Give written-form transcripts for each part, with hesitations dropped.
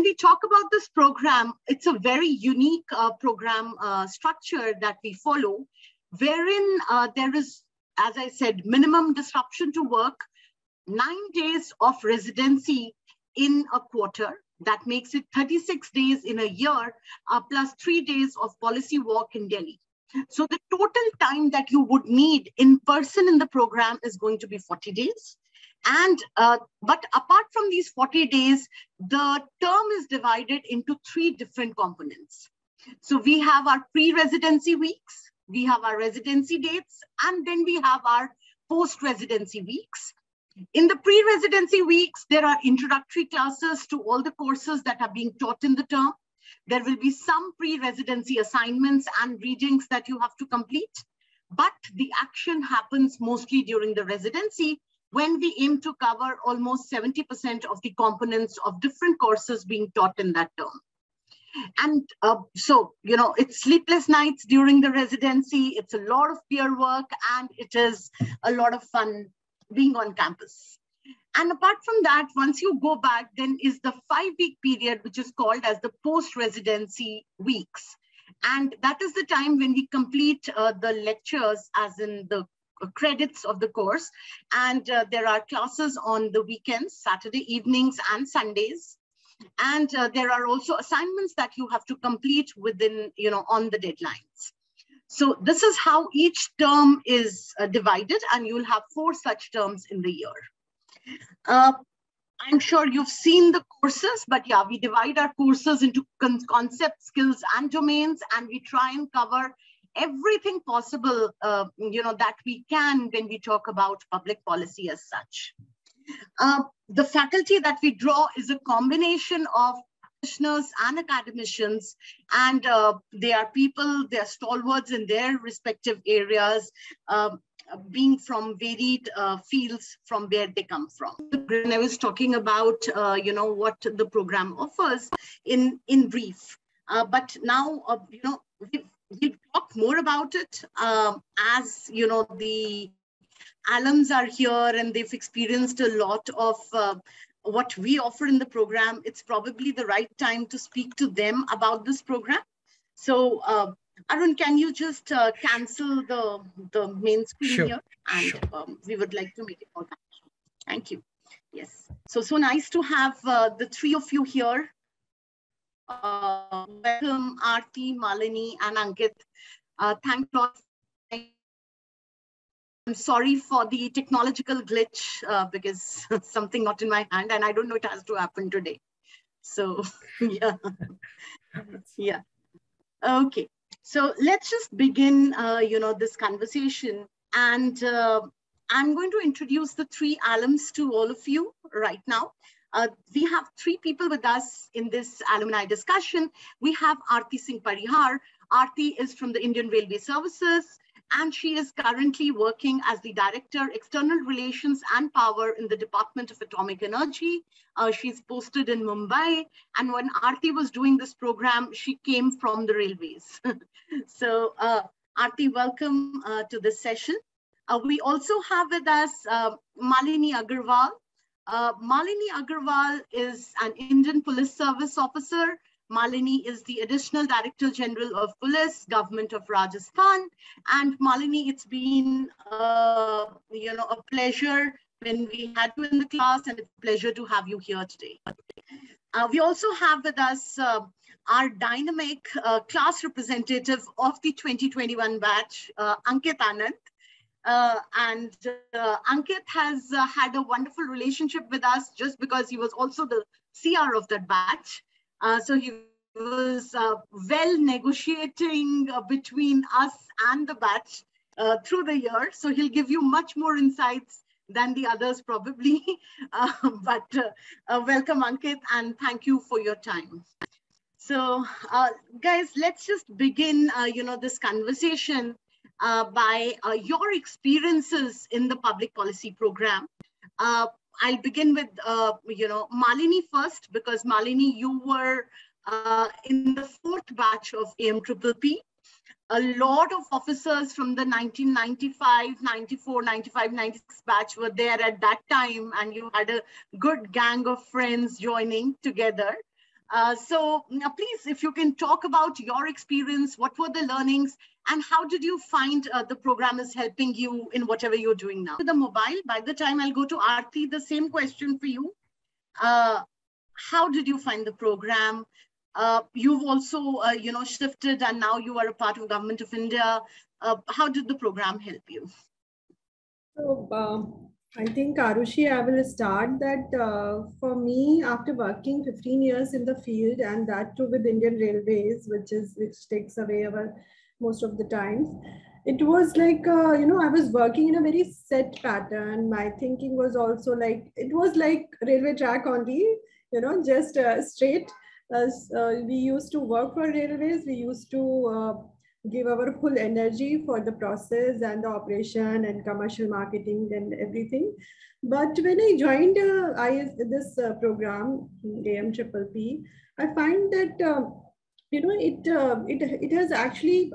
when we talk about this program, it's a very unique program structure that we follow, wherein there is, as I said, minimum disruption to work, 9 days of residency in a quarter. That makes it 36 days in a year, plus 3 days of policy walk in Delhi. So the total time that you would need in person in the program is going to be 40 days. And but apart from these 40 days, the term is divided into 3 different components. So we have our pre-residency weeks, we have our residency dates, and then we have our post-residency weeks. In the pre-residency weeks, there are introductory classes to all the courses that are being taught in the term. There will be some pre-residency assignments and readings that you have to complete, but the action happens mostly during the residency, when we aim to cover almost 70% of the components of different courses being taught in that term. And so, you know, it's sleepless nights during the residency, it's a lot of peer work, and it is a lot of fun being on campus. And apart from that, once you go back, then is the 5-week period, which is called as the post-residency weeks. And that is the time when we complete the lectures, as in the credits of the course. And there are classes on the weekends, Saturday evenings and Sundays. And there are also assignments that you have to complete within, you know, on the deadlines. So this is how each term is divided, and you'll have 4 such terms in the year. I'm sure you've seen the courses, but yeah, we divide our courses into concepts, skills, and domains, and we try and cover everything possible, you know, that we can when we talk about public policy as such. The faculty that we draw is a combination of practitioners and academicians, and they are people, they are stalwarts in their respective areas, being from varied fields from where they come from. And I was talking about, you know, what the program offers in brief, but now, you know, we'll talk more about it as, you know, the alums are here and they've experienced a lot of what we offer in the program. It's probably the right time to speak to them about this program. So Arun, can you just cancel the main screen here? And we would like to make it more functional. Thank you. Yes. So nice to have the 3 of you here. Welcome, Aarti, Malini, and Ankit. Thank you. I'm sorry for the technological glitch because something not in my hand, and I don't know it has to happen today. So yeah, yeah. Okay, so let's just begin, you know, this conversation, and I'm going to introduce the 3 alums to all of you right now. We have 3 people with us in this alumni discussion. We have Aarti Singh Parihar. Aarti is from the Indian Railway Services, and she is currently working as the Director, External Relations and Power in the Department of Atomic Energy. She's posted in Mumbai, and when Aarti was doing this program, she came from the railways. So Aarti, welcome to this session. We also have with us Malini Agarwal. Malini Agarwal is an Indian Police Service officer. Malini is the Additional Director General of Police, Government of Rajasthan. And Malini, it's been you know, a pleasure when we had you in the class, and it's a pleasure to have you here today. We also have with us our dynamic class representative of the 2021 batch, Ankit Anand. Ankit has had a wonderful relationship with us just because he was also the CR of that batch. So he was well negotiating between us and the batch through the year. So he'll give you much more insights than the others probably. Welcome, Ankit, and thank you for your time. So guys, let's just begin you know, this conversation by your experiences in the public policy program. I'll begin with, you know, Malini first, because Malini, you were in the 4th batch of AMPPP. A lot of officers from the 1995, 94, 95, 96 batch were there at that time, and you had a good gang of friends joining together. So now please, if you can talk about your experience, what were the learnings, and how did you find the program is helping you in whatever you're doing now? The mobile, by the time I'll go to Aarti, the same question for you. How did you find the program? You've also, shifted, and now you are a part of Government of India. How did the program help you? So, I think, Arushi, I will start that for me, after working 15 years in the field, and that too with Indian Railways, which takes away our most of the times, it was like, I was working in a very set pattern. My thinking was also like, it was like railway track only, just straight. We used to work for railways. We used to give our full energy for the process and the operation and commercial marketing and everything. But when I joined this program, AMPPP, I find that it has actually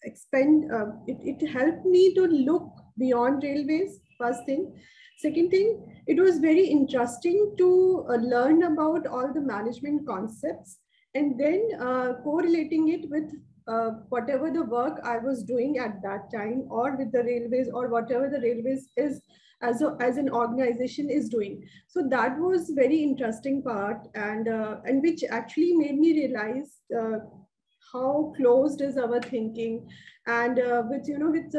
it helped me to look beyond railways, first thing. Second thing, it was very interesting to learn about all the management concepts, and then correlating it with whatever the work I was doing at that time, or with the railways, or whatever the railways is as an organization is doing. So that was very interesting part, and which actually made me realize how closed is our thinking. And with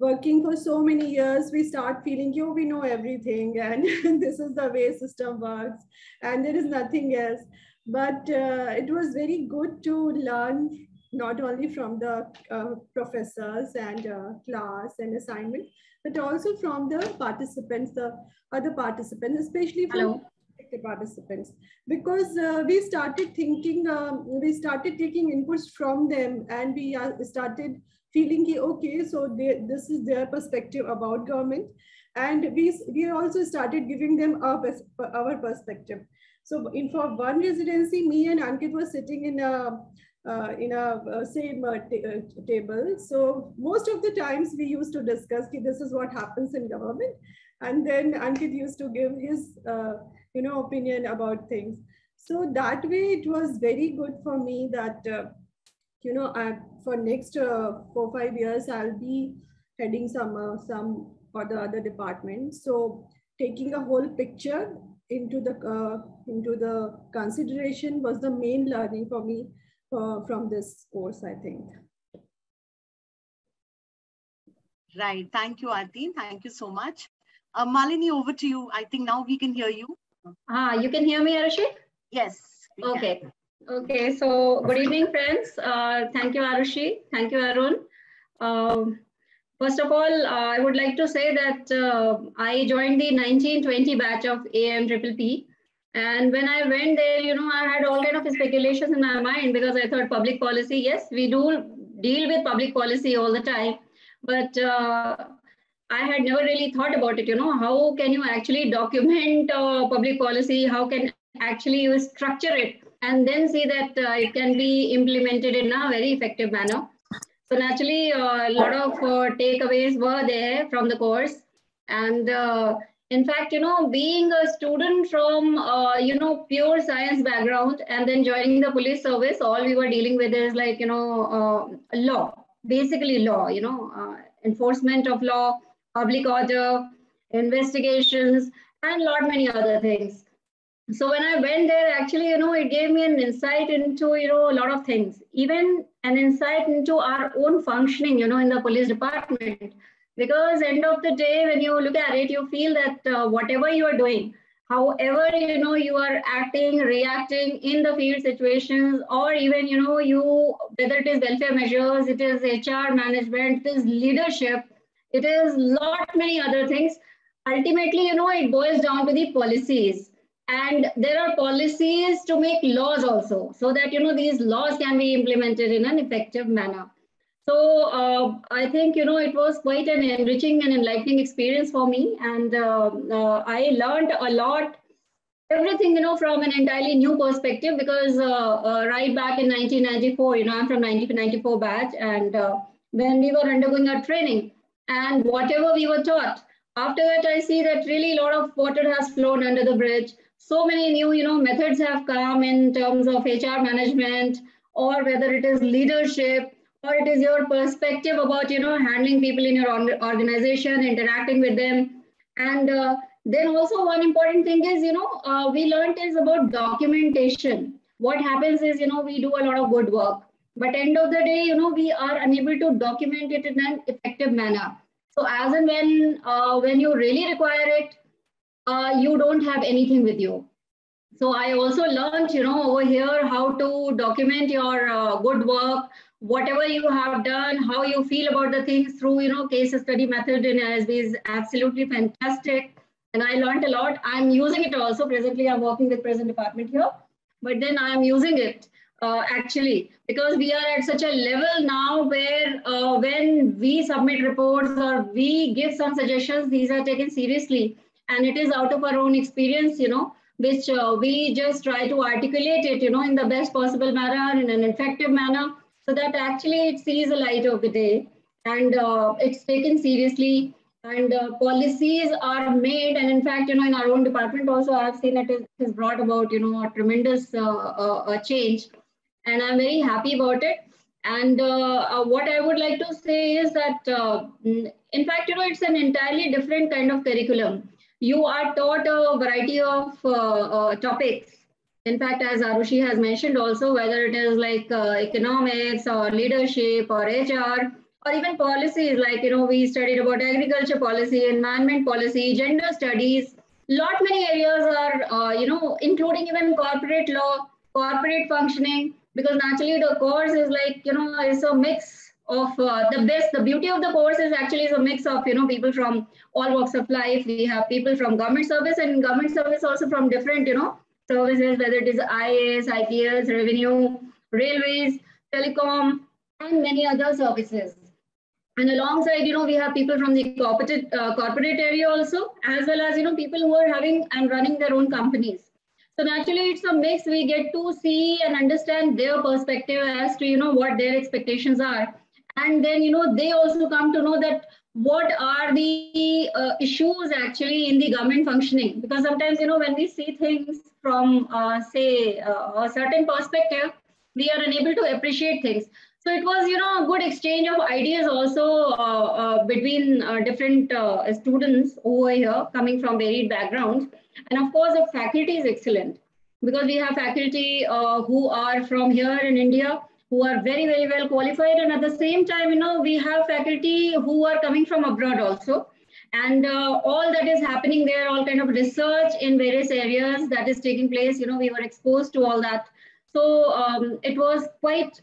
working for so many years, we start feeling, we know everything, and this is the way system works, and there is nothing else. But it was very good to learn not only from the professors and class and assignment, but also from the participants, the other participants, especially from the participants, because we started thinking, we started taking inputs from them, and we started feeling, okay, so this is their perspective about government, and we also started giving them our perspective. So for one residency, me and Ankit were sitting in a same table. So most of the times we used to discuss, this is what happens in government, and then Ankit used to give his opinion about things. So that way it was very good for me that for next 4-5 years I'll be heading some or the other departments. So taking a whole picture into the consideration was the main learning for me from this course, I think. Right. Thank you, Aarti. Thank you so much. Malini, over to you. I think now we can hear you. You can hear me, Arushi? Yes. Okay. Okay. So good evening, friends. Thank you, Arushi. Thank you, Arun. First of all, I would like to say that I joined the 1920 batch of AMPPP. And when I went there, I had all kind of speculations in my mind, because I thought public policy, yes, we do deal with public policy all the time. But I had never really thought about it, how can you actually document public policy? How can actually you structure it and then see that it can be implemented in a very effective manner? So naturally, a lot of takeaways were there from the course. And in fact, being a student from, pure science background and then joining the police service, all we were dealing with is like, law, basically law, enforcement of law, public order, investigations, and many other things. So when I went there, actually, it gave me an insight into, a lot of things, even an insight into our own functioning, in the police department. Because end of the day, when you look at it, you feel that whatever you are doing, however, you are acting, reacting in the field situations, or even, whether it is welfare measures, it is HR management, it is leadership, it is many other things. Ultimately, it boils down to the policies. And there are policies to make laws also, so that, these laws can be implemented in an effective manner. So I think, it was quite an enriching and enlightening experience for me. And I learned a lot, everything, from an entirely new perspective, because right back in 1994, I'm from 1994 batch. And when we were undergoing our training and whatever we were taught, after that, I see that really a lot of water has flown under the bridge. so many new, methods have come in terms of HR management, or whether it is leadership, or it is your perspective about, handling people in your organization, interacting with them. And then also one important thing is, we learned is about documentation. What happens is, we do a lot of good work, but end of the day, we are unable to document it in an effective manner. So as and when you really require it, you don't have anything with you. So I also learned, over here how to document your good work, whatever you have done, how you feel about the things through, case study method in ASB is absolutely fantastic. And I learned a lot. I'm using it also. Presently, I'm working with present department here, but then I'm using it actually, because we are at such a level now where when we submit reports or we give some suggestions, these are taken seriously. And it is out of our own experience, which we just try to articulate it, in the best possible manner, in an effective manner, so that actually it sees the light of the day and it's taken seriously, and policies are made. And in fact, in our own department also, I've seen it has brought about, a tremendous change, and I'm very happy about it. And what I would like to say is that, in fact, it's an entirely different kind of curriculum. You are taught a variety of topics. In fact, as Arushi has mentioned also, whether it is like economics or leadership or HR, or even policies, like, we studied about agriculture policy, environment policy, gender studies. Lot many areas are, including even corporate law, corporate functioning, because naturally the course is like, it's a mix of the beauty of the course is actually a mix of, people from all walks of life. We have people from government service, and government service also from different, services, whether it is IAS, IPS, revenue, railways, telecom, and many other services. And alongside, we have people from the corporate area also, as well as, people who are having and running their own companies. So naturally, it's a mix. We get to see and understand their perspective as to, what their expectations are. And then, they also come to know that what are the issues actually in the government functioning. Because sometimes, when we see things from, say, a certain perspective, we are unable to appreciate things. So it was, a good exchange of ideas also between different students over here coming from varied backgrounds. And of course, the faculty is excellent, because we have faculty who are from here in India, who are very, very well qualified. And at the same time, we have faculty who are coming from abroad also. And all that is happening there, all kind of research in various areas that is taking place, we were exposed to all that. So it was quite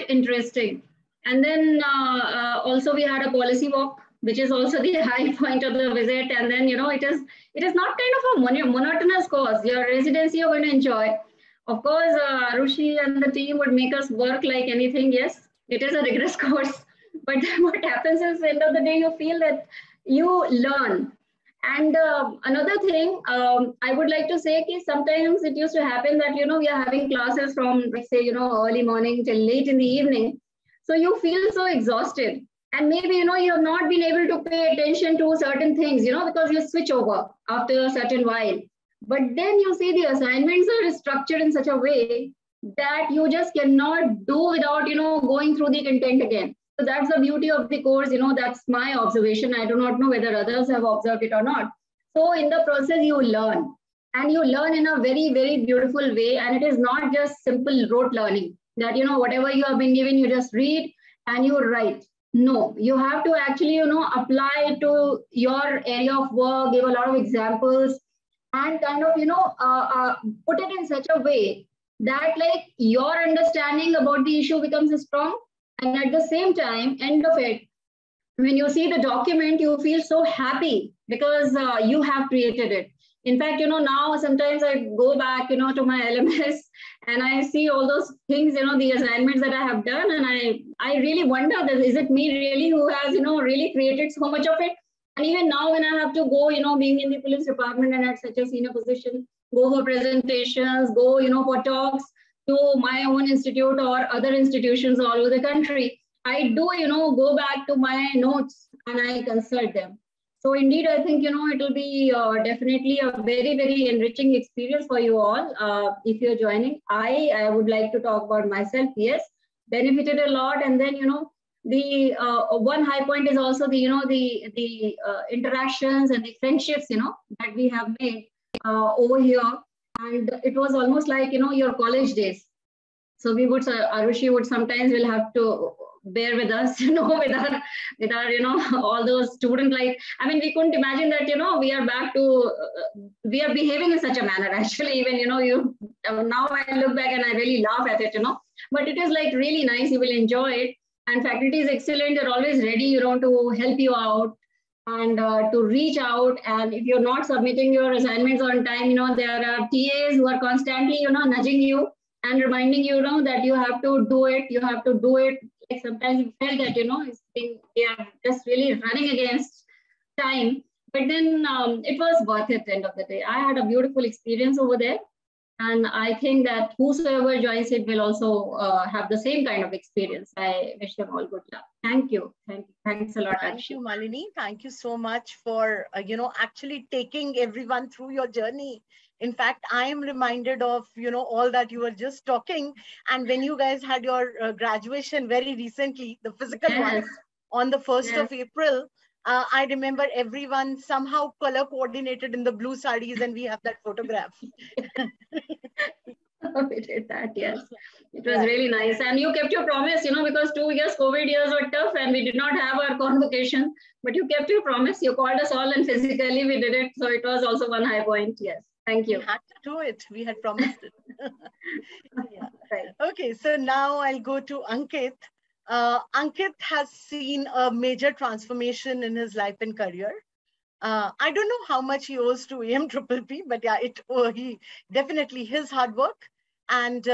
interesting. And then also we had a policy walk, which is also the high point of the visit. And then, it is not kind of a monotonous course. Your residency you're going to enjoy. Of course, Arushi and the team would make us work like anything. Yes, it is a rigorous course. But then what happens is, at the end of the day, you feel that you learn. And another thing I would like to say is sometimes it used to happen that, we are having classes from, let's say, early morning till late in the evening. So you feel so exhausted. And maybe, you have not been able to pay attention to certain things, because you switch over after a certain while. But then you see the assignments are structured in such a way that you just cannot do without, going through the content again. So that's the beauty of the course, that's my observation. I do not know whether others have observed it or not. So in the process, you learn, and you learn in a very, very beautiful way. And it is not just simple rote learning that, whatever you have been given, you just read and you write. No, you have to actually, apply it to your area of work, give a lot of examples, and kind of, put it in such a way that like your understanding about the issue becomes strong. And at the same time, end of it, when you see the document, you feel so happy because you have created it. In fact, now sometimes I go back, to my LMS and I see all those things, the assignments that I have done. And I really wonder that is it me really who has, really created so much of it? And even now when I have to go, being in the police department and at such a senior position, go for presentations, go, for talks to my own institute or other institutions all over the country, I do, go back to my notes and I consult them. So indeed, I think, it will be definitely a very, very enriching experience for you all if you're joining. I would like to talk about myself. Yes, benefited a lot. And then, the one high point is also the, the interactions and the friendships, that we have made over here. And it was almost like, your college days. So we would, Arushi would sometimes will have to bear with us, with our, all those students. Like, I mean, we couldn't imagine that, we are back to, we are behaving in such a manner. Actually, even, now I look back and I really laugh at it, but it is like really nice. You will enjoy it. And faculty is excellent. They're always ready, to help you out and to reach out. And if you're not submitting your assignments on time, there are TAs who are constantly, nudging you and reminding you, that you have to do it. You have to do it. Like sometimes you felt that, they are just really running against time. But then it was worth it at the end of the day. I had a beautiful experience over there. And I think that whosoever joins it will also have the same kind of experience. I wish them all good luck. Thank you. Thanks a lot. Thank you, Malini. Thank you so much for, actually taking everyone through your journey. In fact, I am reminded of, all that you were just talking. And when you guys had your graduation very recently, the physical one, on the 1st of April, I remember everyone somehow color coordinated in the blue sarees, and we have that photograph. We did that, yes. It was really nice. And you kept your promise, because 2 years, COVID years were tough and we did not have our convocation, but you kept your promise. You called us all and physically we did it. So it was also one high point. Yes. Thank you. We had to do it. We had promised it. Yeah. Right. Okay. So now I'll go to Ankit. Ankit has seen a major transformation in his life and career. I don't know how much he owes to AMPPP, but yeah, he definitely his hard work and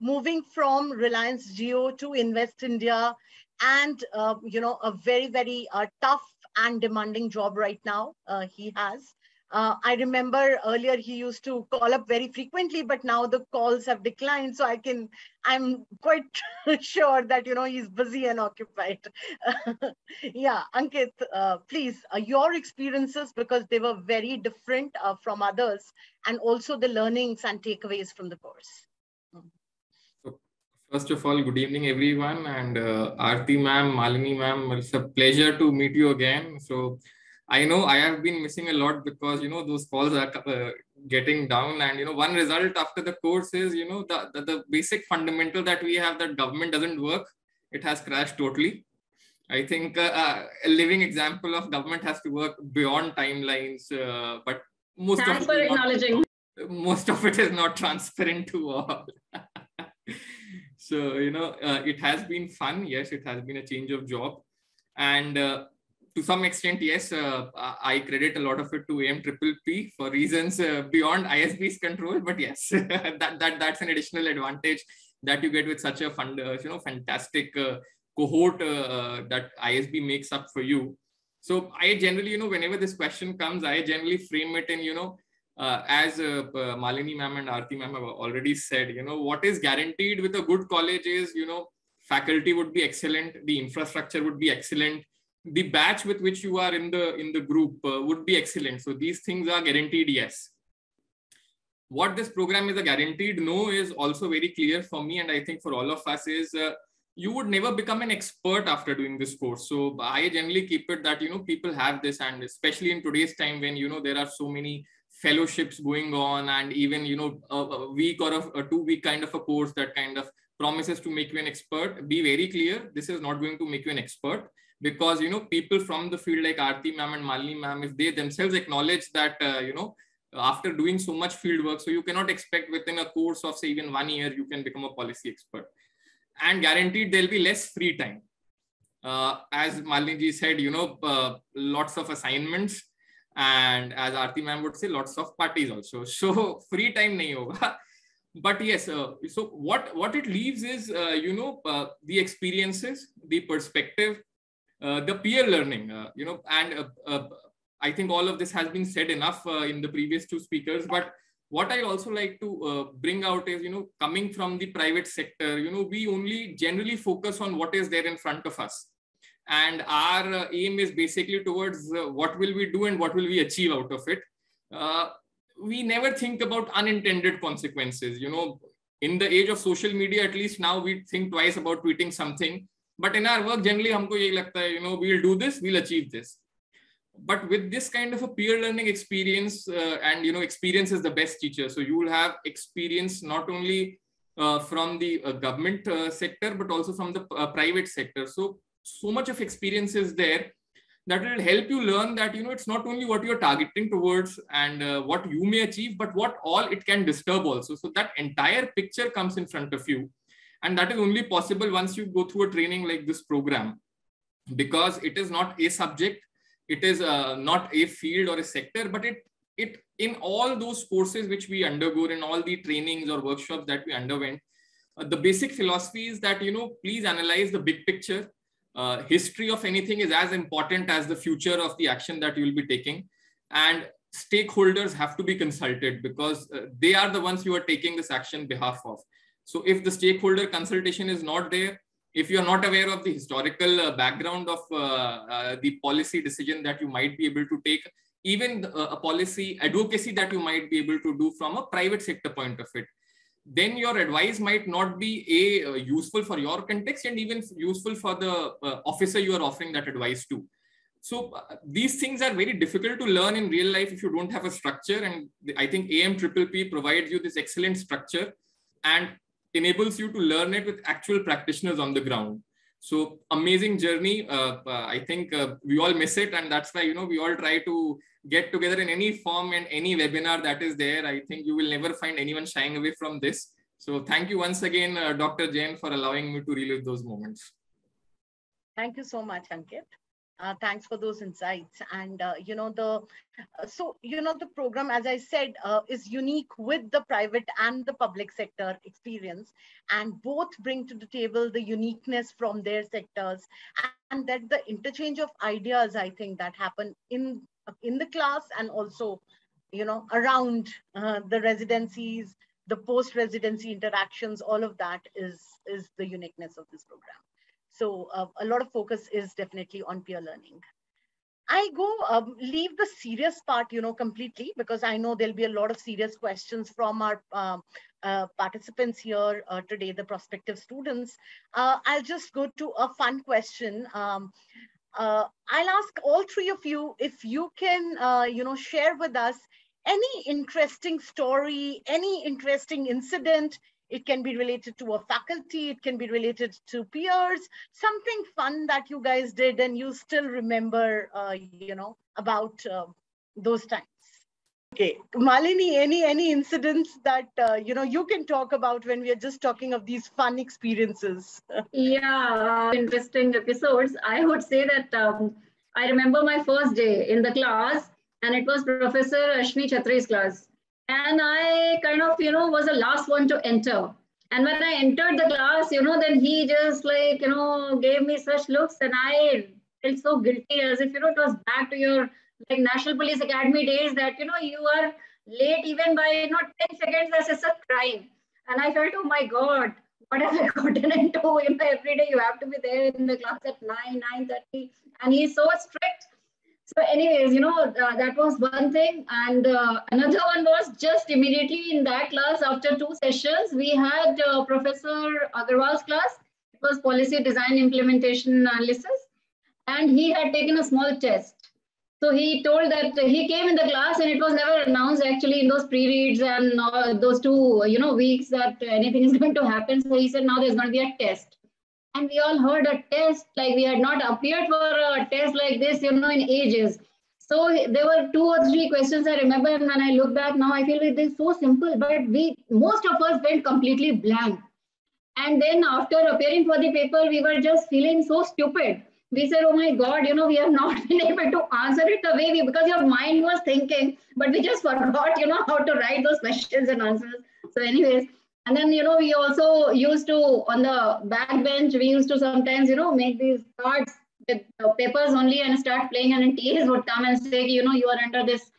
moving from Reliance Jio to Invest India, and a very, very tough and demanding job right now he has. I remember earlier he used to call up very frequently, but now the calls have declined. So I'm quite sure that, he's busy and occupied. Yeah, Ankit, please, your experiences, because they were very different from others, and also the learnings and takeaways from the course. So, first of all, good evening, everyone. And Aarti ma'am, Malini ma'am, it's a pleasure to meet you again. So I know I have been missing a lot because, those calls are getting down. And, one result after the course is, the basic fundamental that we have, that government doesn't work. It has crashed totally. I think a living example of government has to work beyond timelines. But most of it is not transparent to all. So, it has been fun. Yes, it has been a change of job. And to some extent, yes, I credit a lot of it to AMPPP for reasons beyond ISB's control. But yes, that's an additional advantage that you get with such a fantastic cohort that ISB makes up for you. So I generally, whenever this question comes, I generally frame it in, as Malini ma'am and Aarti ma'am have already said, what is guaranteed with a good college is, faculty would be excellent, the infrastructure would be excellent, the batch with which you are in the group would be excellent. So these things are guaranteed, yes. What this program is a guaranteed no is also very clear for me, and I think for all of us, is you would never become an expert after doing this course. So I generally keep it that, people have this, and especially in today's time when, there are so many fellowships going on, and even, a week or a 2-week kind of a course that kind of promises to make you an expert. Be very clear, this is not going to make you an expert. Because, people from the field like Aarti ma'am and Malini ma'am, if they themselves acknowledge that, after doing so much field work, so you cannot expect within a course of, say, even 1 year, you can become a policy expert. And guaranteed there'll be less free time. As Malini ji said, lots of assignments. And as Aarti ma'am would say, lots of parties also. So free time nahi hoga. But yes, so what it leaves is, the experiences, the perspective, the peer learning, and I think all of this has been said enough in the previous 2 speakers. But what I also like to bring out is, coming from the private sector, we only generally focus on what is there in front of us. And our aim is basically towards what will we do and what will we achieve out of it. We never think about unintended consequences. You know, in the age of social media, at least now we think twice about tweeting something. But in our work, generally, humko yehi lagta hai, you know, we'll do this, we'll achieve this. But with this kind of a peer learning experience, and you know, experience is the best teacher. So you will have experience not only from the government sector, but also from the private sector. So much of experience is there that will help you learn that, you know, it's not only what you're targeting towards and what you may achieve, but what all it can disturb also. So that entire picture comes in front of you. And that is only possible once you go through a training like this program, because it is not a subject, it is not a field or a sector, but it in all those courses which we undergo, in all the trainings or workshops that we underwent, the basic philosophy is that, you know, please analyze the big picture. History of anything is as important as the future of the action that you will be taking. And stakeholders have to be consulted, because they are the ones you are taking this action behalf of. So if the stakeholder consultation is not there, if you are not aware of the historical background of the policy decision that you might be able to take, even a policy advocacy that you might be able to do from a private sector point of it, then your advice might not be useful for your context and even useful for the officer you are offering that advice to. So these things are very difficult to learn in real life if you don't have a structure. And I think AMPPP provides you this excellent structure and enables you to learn it with actual practitioners on the ground. So amazing journey. I think we all miss it. And that's why, you know, we all try to get together in any form and any webinar that is there. I think you will never find anyone shying away from this. So thank you once again, Dr. Jain, for allowing me to relive those moments. Thank you so much, Ankit. Thanks for those insights. And, you know, the program, as I said, is unique with the private and the public sector experience, and both bring to the table the uniqueness from their sectors, and that the interchange of ideas, I think, that happen in the class and also, you know, around the residencies, the post-residency interactions, all of that is the uniqueness of this program. So a lot of focus is definitely on peer learning. I go leave the serious part, you know, completely, because I know there'll be a lot of serious questions from our participants here today, the prospective students. I'll just go to a fun question. I'll ask all three of you if you can, you know, share with us any interesting story, any interesting incident. It can be related to a faculty, it can be related to peers, something fun that you guys did and you still remember, you know, about those times. Okay, Malini, any incidents that, you know, you can talk about when we are just talking of these fun experiences? Yeah, interesting episodes. I would say that I remember my first day in the class, and it was Professor Ashni Chatri's class. And I kind of, you know, was the last one to enter. And when I entered the class, you know, then he just like, you know, gave me such looks, and I felt so guilty, as if, you know, it was back to your like National Police Academy days, that, you know, you are late even by, you know, 10 seconds, that's just a crime. And I felt, oh my God, what have I gotten into? You know, every day you have to be there in the class at 9:30, and he's so strict. So anyways, you know, that was one thing. And another one was just immediately in that class, after 2 sessions, we had Professor Agarwal's class. It was Policy Design Implementation Analysis. And he had taken a small test. So he told that he came in the class, and it was never announced actually in those pre-reads and those 2, you know, weeks that anything is going to happen. So he said, now there's going to be a test. And we all heard a test, like we had not appeared for a test like this, you know, in ages. So there were 2 or 3 questions I remember, and when I look back now, I feel like they're so simple, but most of us went completely blank. And then after appearing for the paper, we were just feeling so stupid. We said, oh my God, you know, we have not been able to answer it the way because your mind was thinking, but we just forgot, you know, how to write those questions and answers. So anyways, and then, you know, we also used to, on the back bench, we used to sometimes, you know, make these cards with papers only and start playing, and then TAs would come and say, you know, you are under this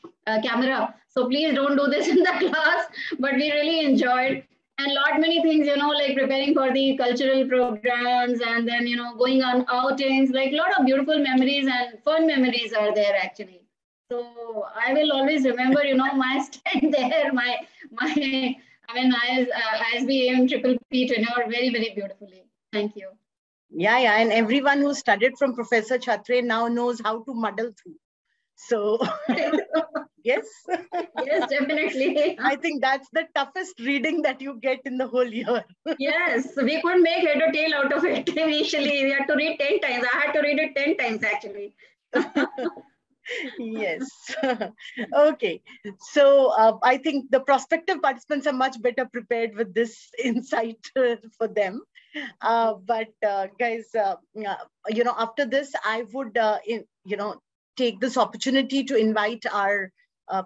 camera, so please don't do this in the class. But we really enjoyed. And lot many things, like preparing for the cultural programs and then, going on outings, like a lot of beautiful memories and fun memories are there actually. So I will always remember, my stand there, ISB AMPPP tenure very, very beautifully. Thank you. Yeah. And everyone who studied from Professor Chhatre now knows how to muddle through. So yes. Yes, definitely. I think that's the toughest reading that you get in the whole year. Yes, we could make head or tail out of it initially. We had to read 10 times. I had to read it 10 times actually. Yes. Okay. So I think the prospective participants are much better prepared with this insight for them. But guys, after this, I would, take this opportunity to invite our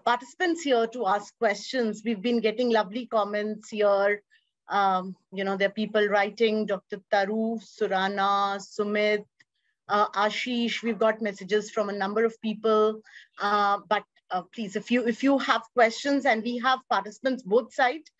participants here to ask questions. We've been getting lovely comments here. There are people writing, Dr. Taru, Surana, Sumit, Ashish. We've got messages from a number of people. But please, if you have questions, and we have participants both sides,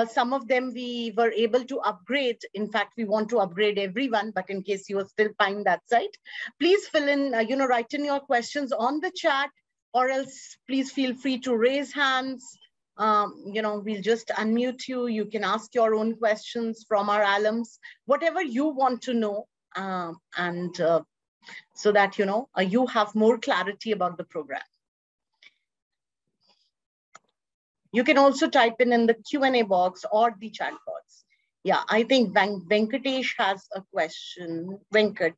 some of them we were able to upgrade. In fact, we want to upgrade everyone, but in case you are still fine that side, please fill in, write in your questions on the chat, or else please feel free to raise hands. We'll just unmute you. You can ask your own questions from our alums, whatever you want to know. So that, you have more clarity about the program. You can also type in the Q&A box or the chat box. Yeah, I think Venkatesh has a question. Venkatesh.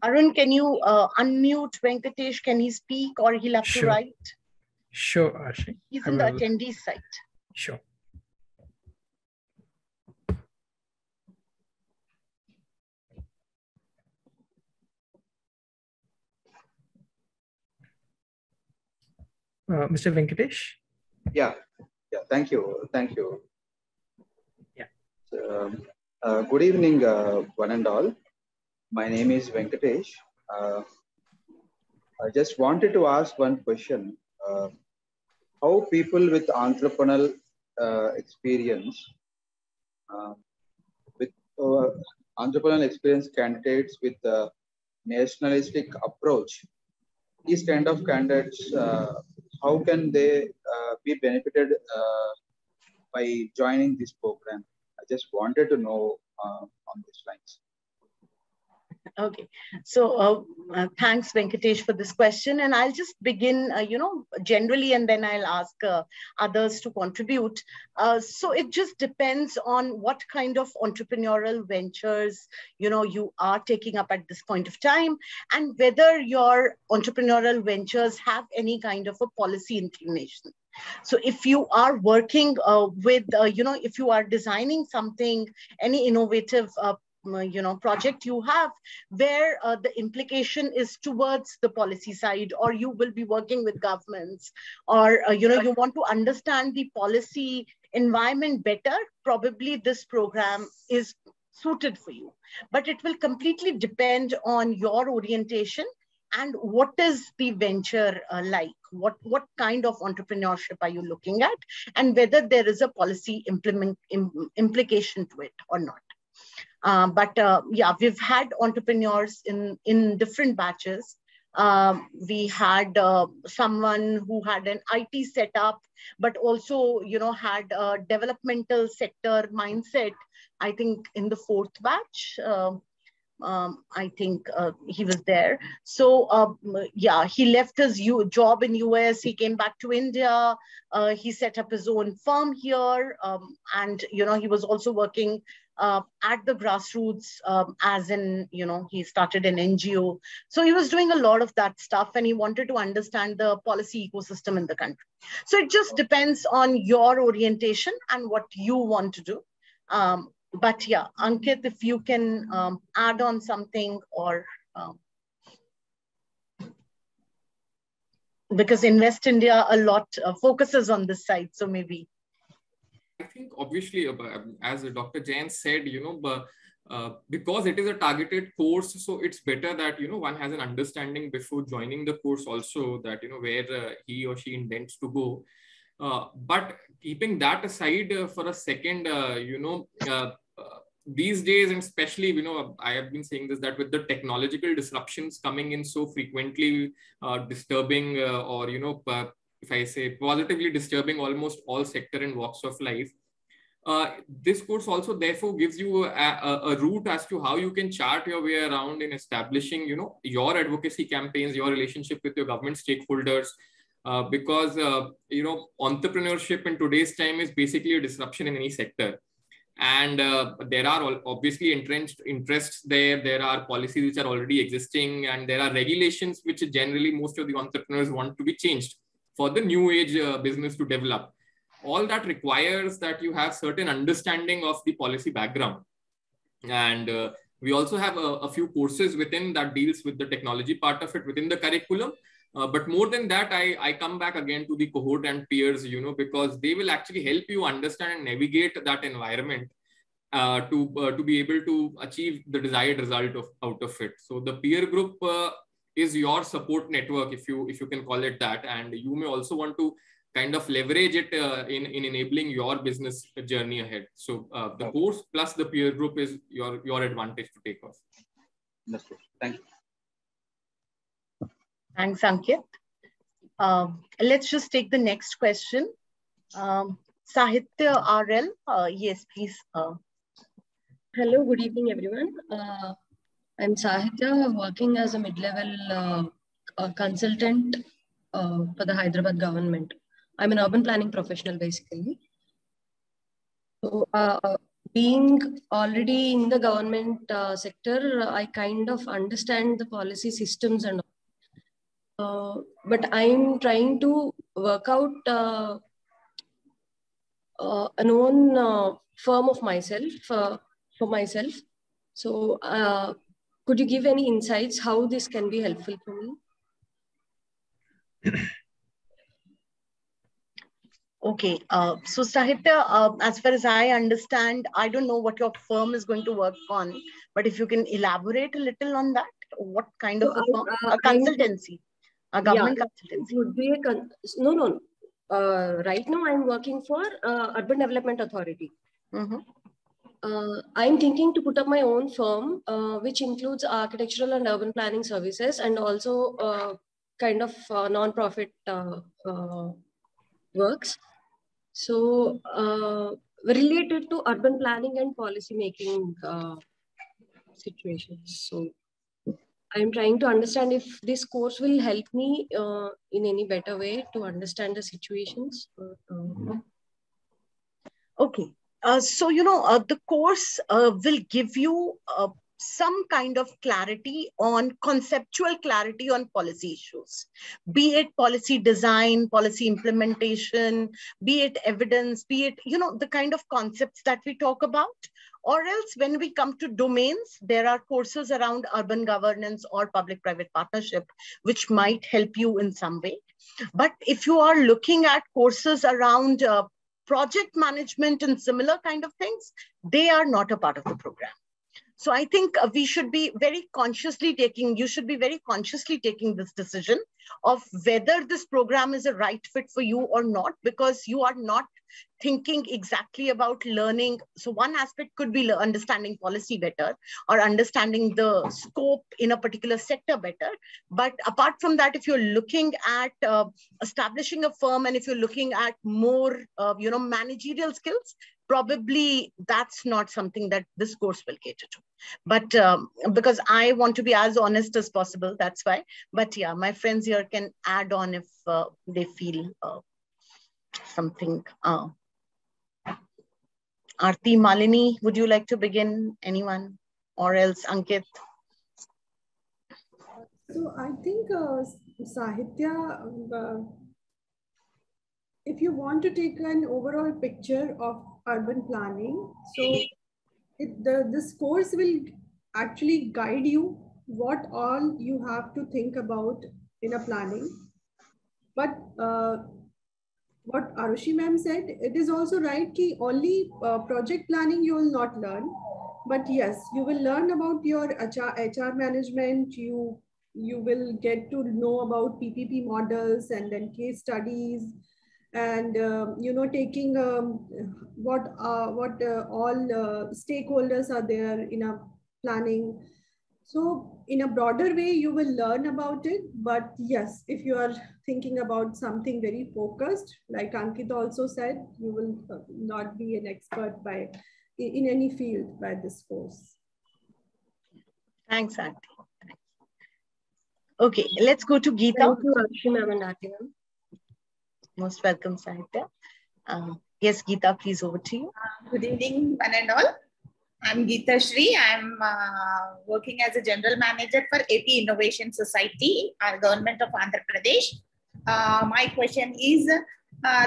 Arun, can you unmute Venkatesh? Can he speak, or he'll have to write? Sure, Arshi. He's in the attendees site. Sure. Mr. Venkatesh? Yeah, thank you. Yeah. Good evening, one and all. My name is Venkatesh. I just wanted to ask one question. How people with entrepreneurial experience, candidates with a nationalistic approach, these kind of candidates, how can they be benefited by joining this program? I just wanted to know on these lines. Okay, so thanks, Venkatesh, for this question. And I'll just begin, generally, and then I'll ask others to contribute. So it just depends on what kind of entrepreneurial ventures, you are taking up at this point of time, and whether your entrepreneurial ventures have any kind of a policy inclination. So if you are working if you are designing something, any innovative project you have where the implication is towards the policy side, or you will be working with governments, or you want to understand the policy environment better, probably this program is suited for you. But it will completely depend on your orientation and what is the venture like, what kind of entrepreneurship are you looking at, and whether there is a policy implication to it or not. We've had entrepreneurs in different batches. We had someone who had an IT setup, but also, had a developmental sector mindset, I think in the 4th batch. I think he was there. So he left his job in US. He came back to India. He set up his own firm here. And, he was also working at the grassroots, as in, he started an NGO. So he was doing a lot of that stuff, and he wanted to understand the policy ecosystem in the country. So it just depends on your orientation and what you want to do. But yeah, Ankit, if you can add on something, or because Invest India a lot focuses on this side, so maybe. I think obviously, as Dr. Jain said, because it is a targeted course, so it's better that, you know, one has an understanding before joining the course also, that, you know, where he or she intends to go. But keeping that aside for a second, these days, and especially, you know, I have been saying this, that with the technological disruptions coming in so frequently, disturbing or, you know, if I say positively disturbing almost all sector and walks of life, this course also therefore gives you a route as to how you can chart your way around in establishing, you know, your advocacy campaigns, your relationship with your government stakeholders, because, you know, entrepreneurship in today's time is basically a disruption in any sector. And there are obviously entrenched interests there. There are policies which are already existing, and there are regulations which generally most of the entrepreneurs want to be changed for the new age business to develop. All that requires that you have certain understanding of the policy background. And we also have a few courses within that deals with the technology part of it within the curriculum. But more than that, I come back again to the cohort and peers, you know, because they will actually help you understand and navigate that environment to be able to achieve the desired result out of it. So the peer group is your support network, if you can call it that, and you may also want to kind of leverage it in enabling your business journey ahead. So the course plus the peer group is your advantage to take off. Understood. Thank you. Thanks, Ankit. Let's just take the next question. Sahitya RL, yes, please. Hello, good evening, everyone. I'm Sahitya, working as a mid-level consultant for the Hyderabad government. I'm an urban planning professional, basically. So, being already in the government sector, I kind of understand the policy systems and all. But I'm trying to work out an own firm of myself, for myself. So could you give any insights how this can be helpful for me? Okay, so Sahitya, as far as I understand, I don't know what your firm is going to work on, but if you can elaborate a little on that, what kind of a firm? A consultancy, a government consultancy? It would be no. Right now I'm working for Urban Development Authority. Mm-hmm. I'm thinking to put up my own firm, which includes architectural and urban planning services, and also kind of non-profit works. So related to urban planning and policy making situations. So I'm trying to understand if this course will help me in any better way to understand the situations. Okay. So, you know, the course will give you some kind of clarity on conceptual clarity on policy issues, be it policy design, policy implementation, be it evidence, be it, you know, the kind of concepts that we talk about. Or else when we come to domains, there are courses around urban governance or public-private partnership, which might help you in some way. But if you are looking at courses around project management and similar kind of things, they are not a part of the program. So I think we should be very consciously taking, you should be very consciously taking this decision of whether this program is a right fit for you or not, because you are not thinking exactly about learning. So one aspect could be understanding policy better or understanding the scope in a particular sector better. But apart from that, if you're looking at establishing a firm and if you're looking at more, you know, managerial skills, probably that's not something that this course will cater to. But because I want to be as honest as possible, that's why. But yeah, my friends here can add on if they feel something. Aarti, Malini, would you like to begin? Anyone? Or else Ankit? So I think Sahitya, if you want to take an overall picture of urban planning, so this course will actually guide you what all you have to think about in a planning. But what Arushi ma'am said, it is also right that only project planning you will not learn. But yes, you will learn about your HR management. You will get to know about PPP models and then case studies, and taking what all stakeholders are there in a planning. So in a broader way, you will learn about it. But yes, if you are thinking about something very focused, like Ankita also said, you will not be an expert in any field by this course. Thanks, Auntie. Okay, let's go to Geeta. Thank you, Arshi ma'am and Aarti ma'am. Most welcome, Sahitya. Yes, Geeta, please, over to you. Good evening, one and all. I'm Geeta Shri. I'm working as a General Manager for AP Innovation Society, Government of Andhra Pradesh. My question is,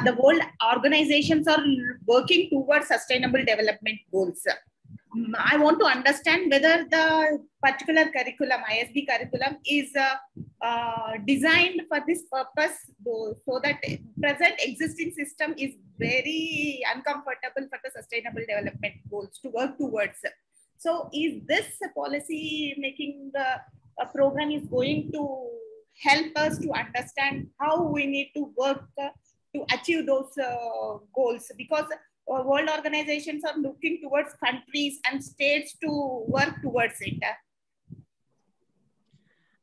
the world organizations are working towards sustainable development goals. I want to understand whether the particular curriculum, ISB curriculum, is designed for this purpose, so that present existing system is very uncomfortable for the sustainable development goals to work towards. So is this policy making the program is going to help us to understand how we need to work to achieve those goals? Because world organizations are looking towards countries and states to work towards it.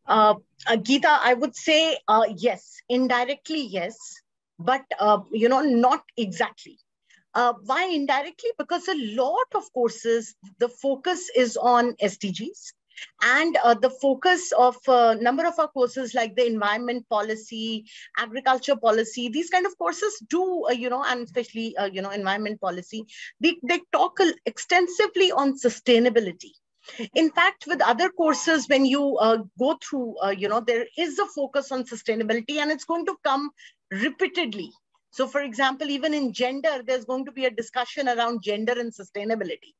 Geeta, I would say yes, indirectly yes, but not exactly. Why indirectly? Because a lot of courses, the focus is on SDGs. And the focus of a number of our courses, like the environment policy, agriculture policy, these kind of courses do, and especially, environment policy, they talk extensively on sustainability. In fact, with other courses, when you go through, there is a focus on sustainability, and it's going to come repeatedly. So, for example, even in gender, there's going to be a discussion around gender and sustainability.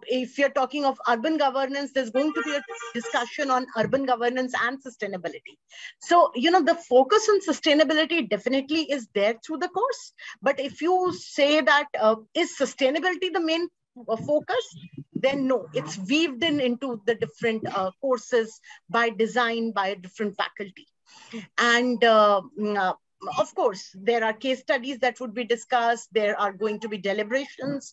If you're talking of urban governance, there's going to be a discussion on urban governance and sustainability. So, the focus on sustainability definitely is there through the course. But if you say that is sustainability the main focus, then no, it's weaved into the different courses by design by a different faculty. And of course, there are case studies that would be discussed. There are going to be deliberations.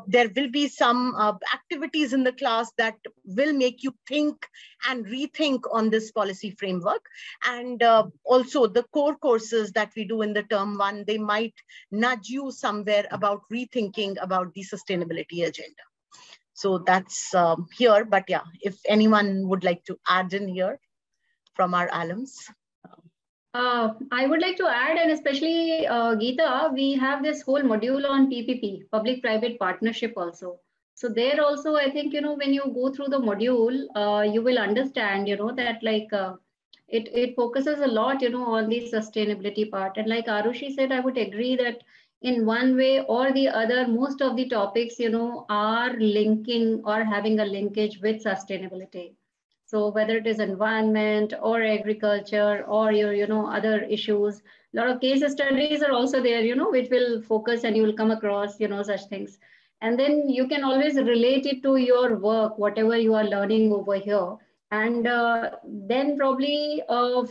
There will be some activities in the class that will make you think and rethink on this policy framework. And also the core courses that we do in the term one, they might nudge you somewhere about rethinking about the sustainability agenda. So that's here. But yeah, if anyone would like to add in here from our alums. I would like to add, and especially Geeta, we have this whole module on PPP, public-private partnership also. So there also, I think, when you go through the module, you will understand, that like it focuses a lot, on the sustainability part. And like Arushi said, I would agree that in one way or the other, most of the topics, are linking or having a linkage with sustainability. So whether it is environment or agriculture or your, other issues, a lot of case studies are also there, which will focus and you will come across, such things. And then you can always relate it to your work, whatever you are learning over here. And then probably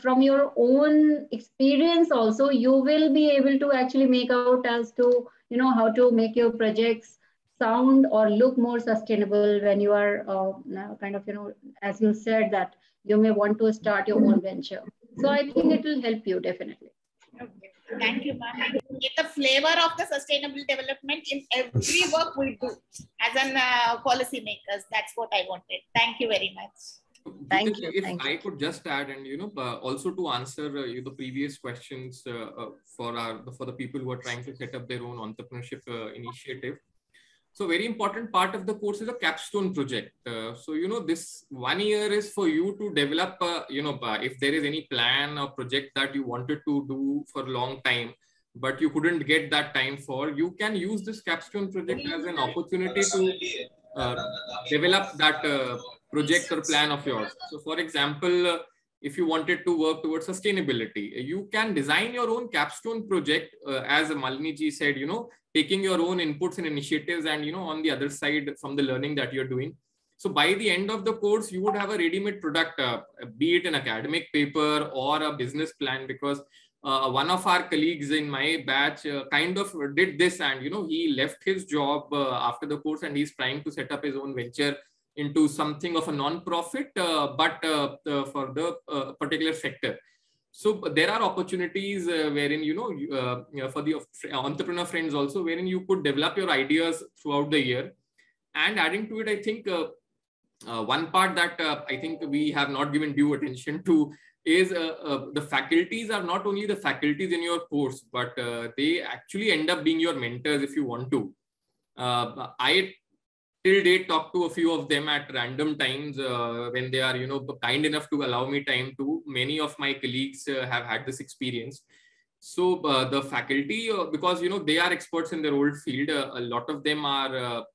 from your own experience also, you will be able to actually make out as to, how to make your projects sound or look more sustainable when you are kind of, as you said, that you may want to start your own venture. So I think it will help you definitely. Okay. Thank you, ma'am. Get the flavor of the sustainable development in every work we do as an policy makers. That's what I wanted. Thank you very much. Thank you. If I could just add, and also to answer the previous questions for the people who are trying to set up their own entrepreneurship initiative. So very important part of the course is a capstone project. So, this 1 year is for you to develop, if there is any plan or project that you wanted to do for a long time, but you couldn't get that time for, you can use this capstone project as an opportunity to develop that project or plan of yours. So for example, if you wanted to work towards sustainability. You can design your own capstone project, as Malini ji said, taking your own inputs and initiatives and, on the other side from the learning that you're doing. So by the end of the course, you would have a ready-made product, be it an academic paper or a business plan, because one of our colleagues in my batch kind of did this, and, he left his job after the course, and he's trying to set up his own venture into something of a non-profit, but for the particular sector. So there are opportunities wherein, for the entrepreneur friends also, wherein you could develop your ideas throughout the year. And adding to it, I think one part that I think we have not given due attention to is the faculties are not only the faculties in your course, but they actually end up being your mentors if you want to. I till date talk to a few of them at random times when they are, kind enough to allow me time to. Many of my colleagues have had this experience. So the faculty, because, they are experts in their old field, a lot of them are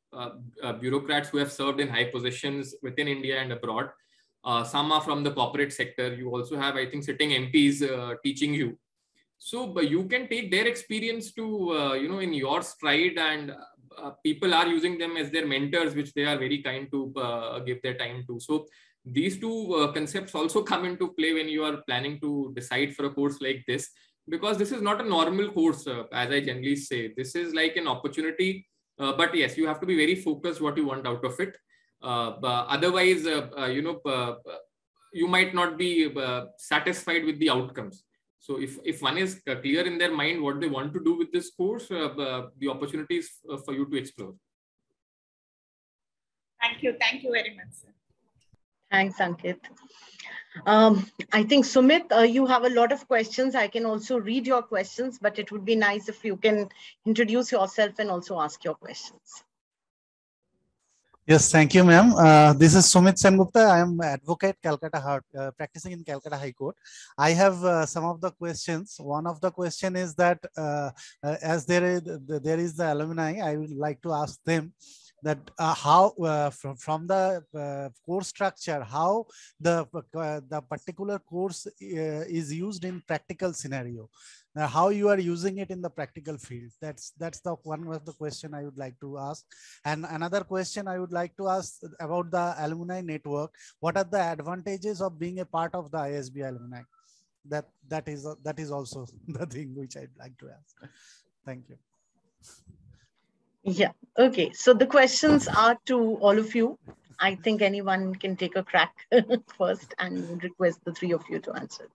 bureaucrats who have served in high positions within India and abroad. Some are from the corporate sector. You also have, I think, sitting MPs teaching you. So you can take their experience to, in your stride, and people are using them as their mentors, which they are very kind to give their time to. So these two concepts also come into play when you are planning to decide for a course like this, because this is not a normal course, as I generally say. This is like an opportunity, but yes, you have to be very focused what you want out of it. But otherwise, you might not be satisfied with the outcomes. So if one is clear in their mind what they want to do with this course, the opportunities for you to explore. Thank you very much, sir. Thanks, Ankit. I think, Sumit, you have a lot of questions. I can also read your questions, but it would be nice if you can introduce yourself and also ask your questions. Yes, thank you, ma'am. This is Sumit Sengupta. I am advocate, practicing in Calcutta High Court. I have some of the questions. One of the question is that as there is the alumni, I would like to ask them that how from the course structure, how the particular course is used in practical scenario. Now, how you are using it in the practical field. That's the one of the question I would like to ask. And another question I would like to ask about the alumni network. What are the advantages of being a part of the ISB alumni? That is also the thing which I'd like to ask. Thank you. Yeah. Okay. So the questions are to all of you. I think anyone can take a crack first, and would request the three of you to answer.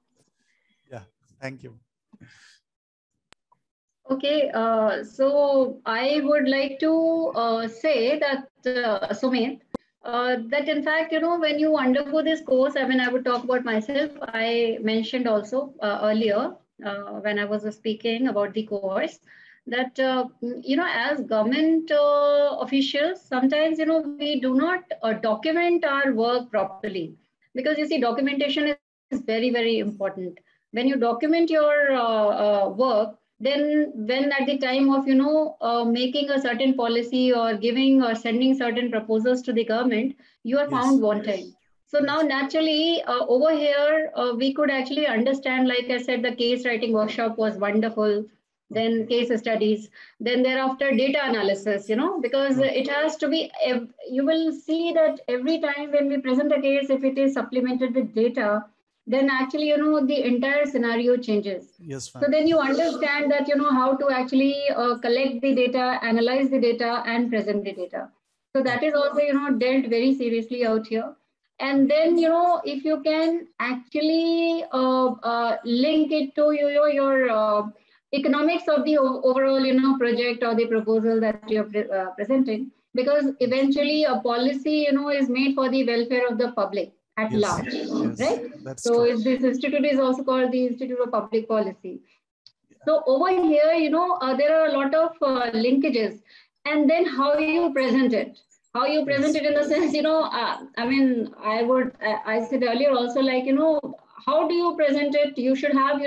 Yeah. Thank you. Okay, so I would like to say that, Sumit, that in fact, when you undergo this course, I mean, I would talk about myself. I mentioned also earlier when I was speaking about the course that, as government officials, sometimes, we do not document our work properly, because you see, documentation is very, very important. When you document your work, then when at the time of, making a certain policy or giving or sending certain proposals to the government, you are found wanting. So now naturally over here, we could actually understand, like I said, the case writing workshop was wonderful. Then case studies, then thereafter data analysis, because it has to be, you will see that every time when we present a case, if it is supplemented with data, then actually, the entire scenario changes. Yes, so then you understand that, how to actually collect the data, analyze the data, and present the data. So that is also, dealt very seriously out here. And then, if you can actually link it to your economics of the overall, project or the proposal that you're presenting, because eventually a policy, is made for the welfare of the public at large, right? That's so true. This institute is also called the Institute of Public Policy. So over here, there are a lot of linkages, and then how you present it. How you present it in the sense, I mean, I said earlier also, like, how do you present it? You should have,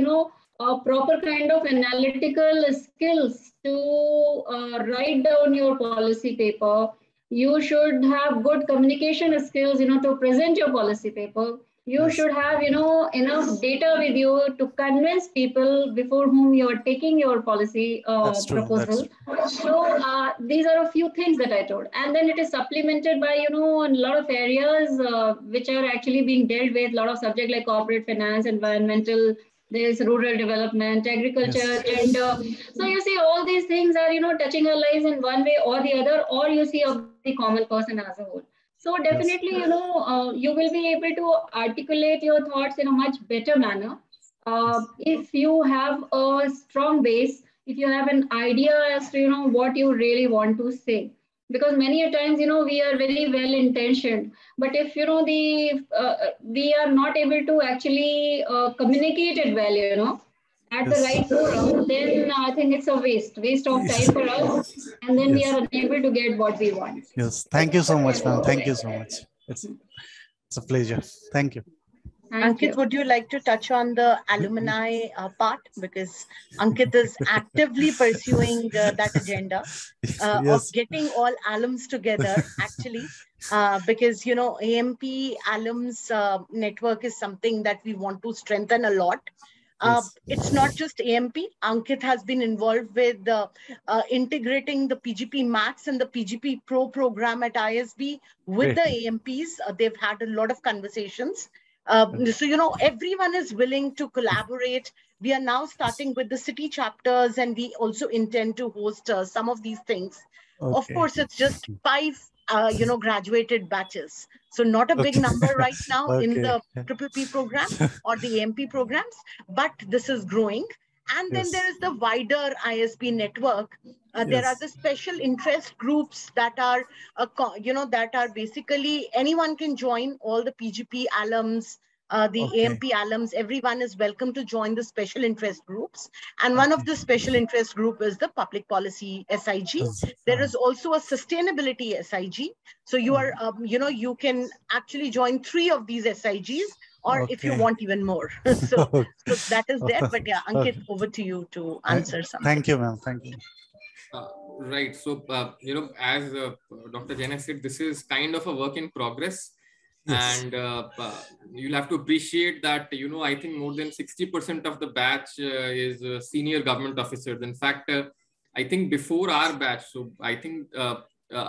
a proper kind of analytical skills to write down your policy paper. You should have good communication skills, to present your policy paper. You should have, enough data with you to convince people before whom you are taking your policy proposal. So these are a few things that I told. And then it is supplemented by, in a lot of areas which are actually being dealt with, a lot of subjects like corporate finance, environmental, there's rural development, agriculture, gender. So you see all these things are, touching our lives in one way or the other, or you see of the common person as a whole. So definitely, you will be able to articulate your thoughts in a much better manner. If you have a strong base, if you have an idea as to, what you really want to say. Because many a times, we are very well intentioned, but if, we are not able to actually communicate it well, at the right forum, then I think it's a waste of time for us. And then we are unable to get what we want. Yes. Thank you so much, ma'am. Thank you so much. It's a pleasure. Thank you. Ankit, would you like to touch on the alumni part? Because Ankit is actively pursuing that agenda of getting all alums together, actually, because, AMP alums network is something that we want to strengthen a lot. It's not just AMP. Ankit has been involved with integrating the PGP Max and the PGP Pro program at ISB with the AMPs. They've had a lot of conversations. So, everyone is willing to collaborate. We are now starting with the city chapters, and we also intend to host some of these things. Of course, it's just 5, graduated batches. So not a big number right now in the AMPPP program or the AMP programs, but this is growing. And then there is the wider ISB network. There are the special interest groups that are, that are basically anyone can join, all the PGP alums, the AMP alums, everyone is welcome to join the special interest groups. And one of the special interest group is the public policy SIG. There is also a sustainability SIG. So you are, you can actually join 3 of these SIGs, or if you want even more. so that is there. But yeah, Ankit, over to you to answer something. Thank you, ma'am. Thank you. Right. So, as Dr. Jain said, this is kind of a work in progress. And you'll have to appreciate that, I think more than 60% of the batch is senior government officers. In fact, I think before our batch, so I think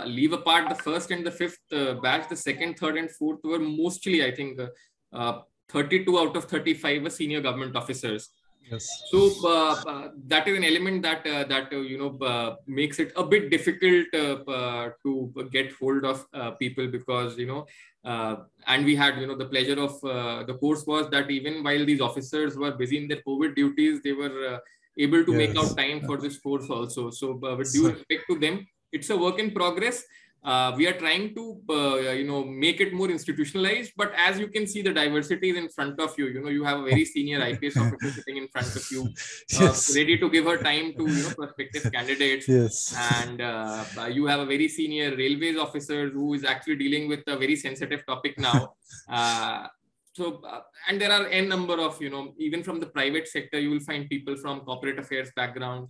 leave apart the first and the fifth batch, the second, third, and fourth were mostly, I think, 32 out of 35 were senior government officers. So that is an element that makes it a bit difficult to get hold of people, because and we had the pleasure of the course was that even while these officers were busy in their COVID duties, they were able to make out time for this course also. So with due respect to them, it's a work in progress. We are trying to make it more institutionalized, but as you can see, the diversity is in front of you. You have a very senior IPS officer sitting in front of you, ready to give her time to prospective candidates. And you have a very senior railways officer who is actually dealing with a very sensitive topic now. And there are n number of even from the private sector, you will find people from corporate affairs background,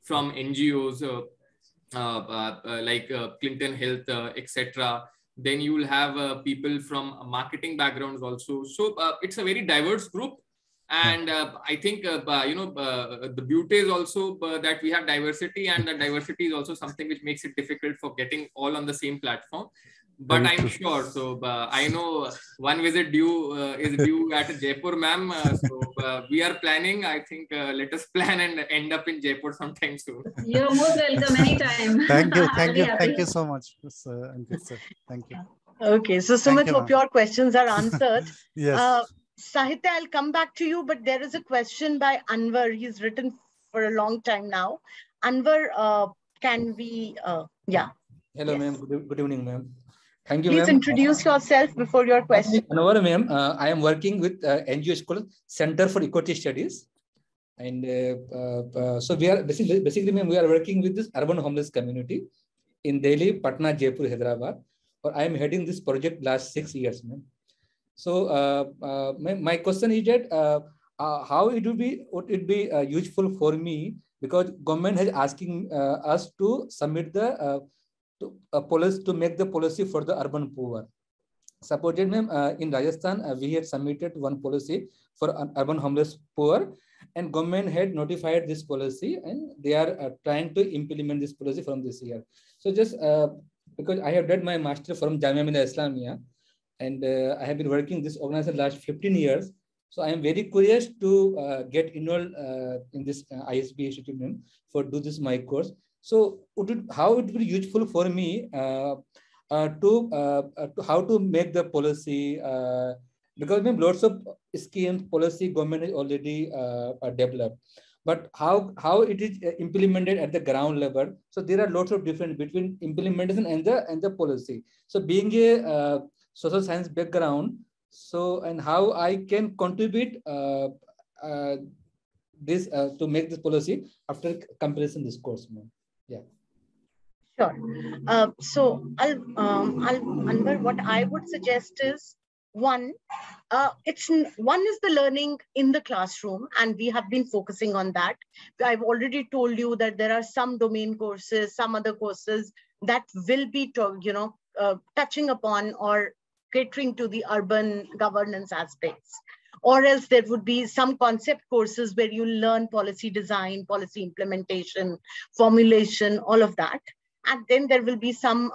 from NGOs. Like Clinton Health, etc. Then you will have people from marketing backgrounds also. So it's a very diverse group. And I think, the beauty is also that we have diversity, and that diversity is also something which makes it difficult for getting all on the same platform. But I'm sure. So I know one visit is due at Jaipur, ma'am. So we are planning. I think let us plan and end up in Jaipur sometime soon. You're most welcome anytime. Thank you so much, Ankit sir. Thank you. Okay, so Sumit, hope your questions are answered. Yes. Sahitya, I'll come back to you, but there is a question by Anwar. He's written for a long time now. Anwar, can we? Yeah. Hello, ma'am. Good evening, ma'am. Thank you, Please introduce yourself before your question. Anwar, ma'am. I am working with NGO School Center for Equity Studies. And so we are basically, ma'am, we are working with this urban homeless community in Delhi, Patna, Jaipur, Hyderabad. Or I am heading this project last 6 years, ma'am. So my question is that how would it be useful for me, because government is asking us to submit the policy, to make the policy for the urban poor. supported, ma'am. In Rajasthan, we had submitted one policy for urban homeless poor, and government had notified this policy, and they are trying to implement this policy from this year. So just because I have done my master from Jamia Millia Islamia, and I have been working this organization last 15 years. So I am very curious to get involved in this ISB institute for do this my course. So how it would be useful for me to how to make the policy, because lots of schemes policy government is already developed, but how it is implemented at the ground level. So there are lots of difference between implementation and the policy. So being a social science background, so and how I can contribute this to make this policy after comparison this course, ma'am. Yeah. Sure. Anwar, what I would suggest is one is the learning in the classroom, and we have been focusing on that. I've already told you that there are some domain courses, some other courses that will be, touching upon or catering to the urban governance aspects. Or else there would be some concept courses where you learn policy design, policy implementation, formulation, all of that. And then there will be some,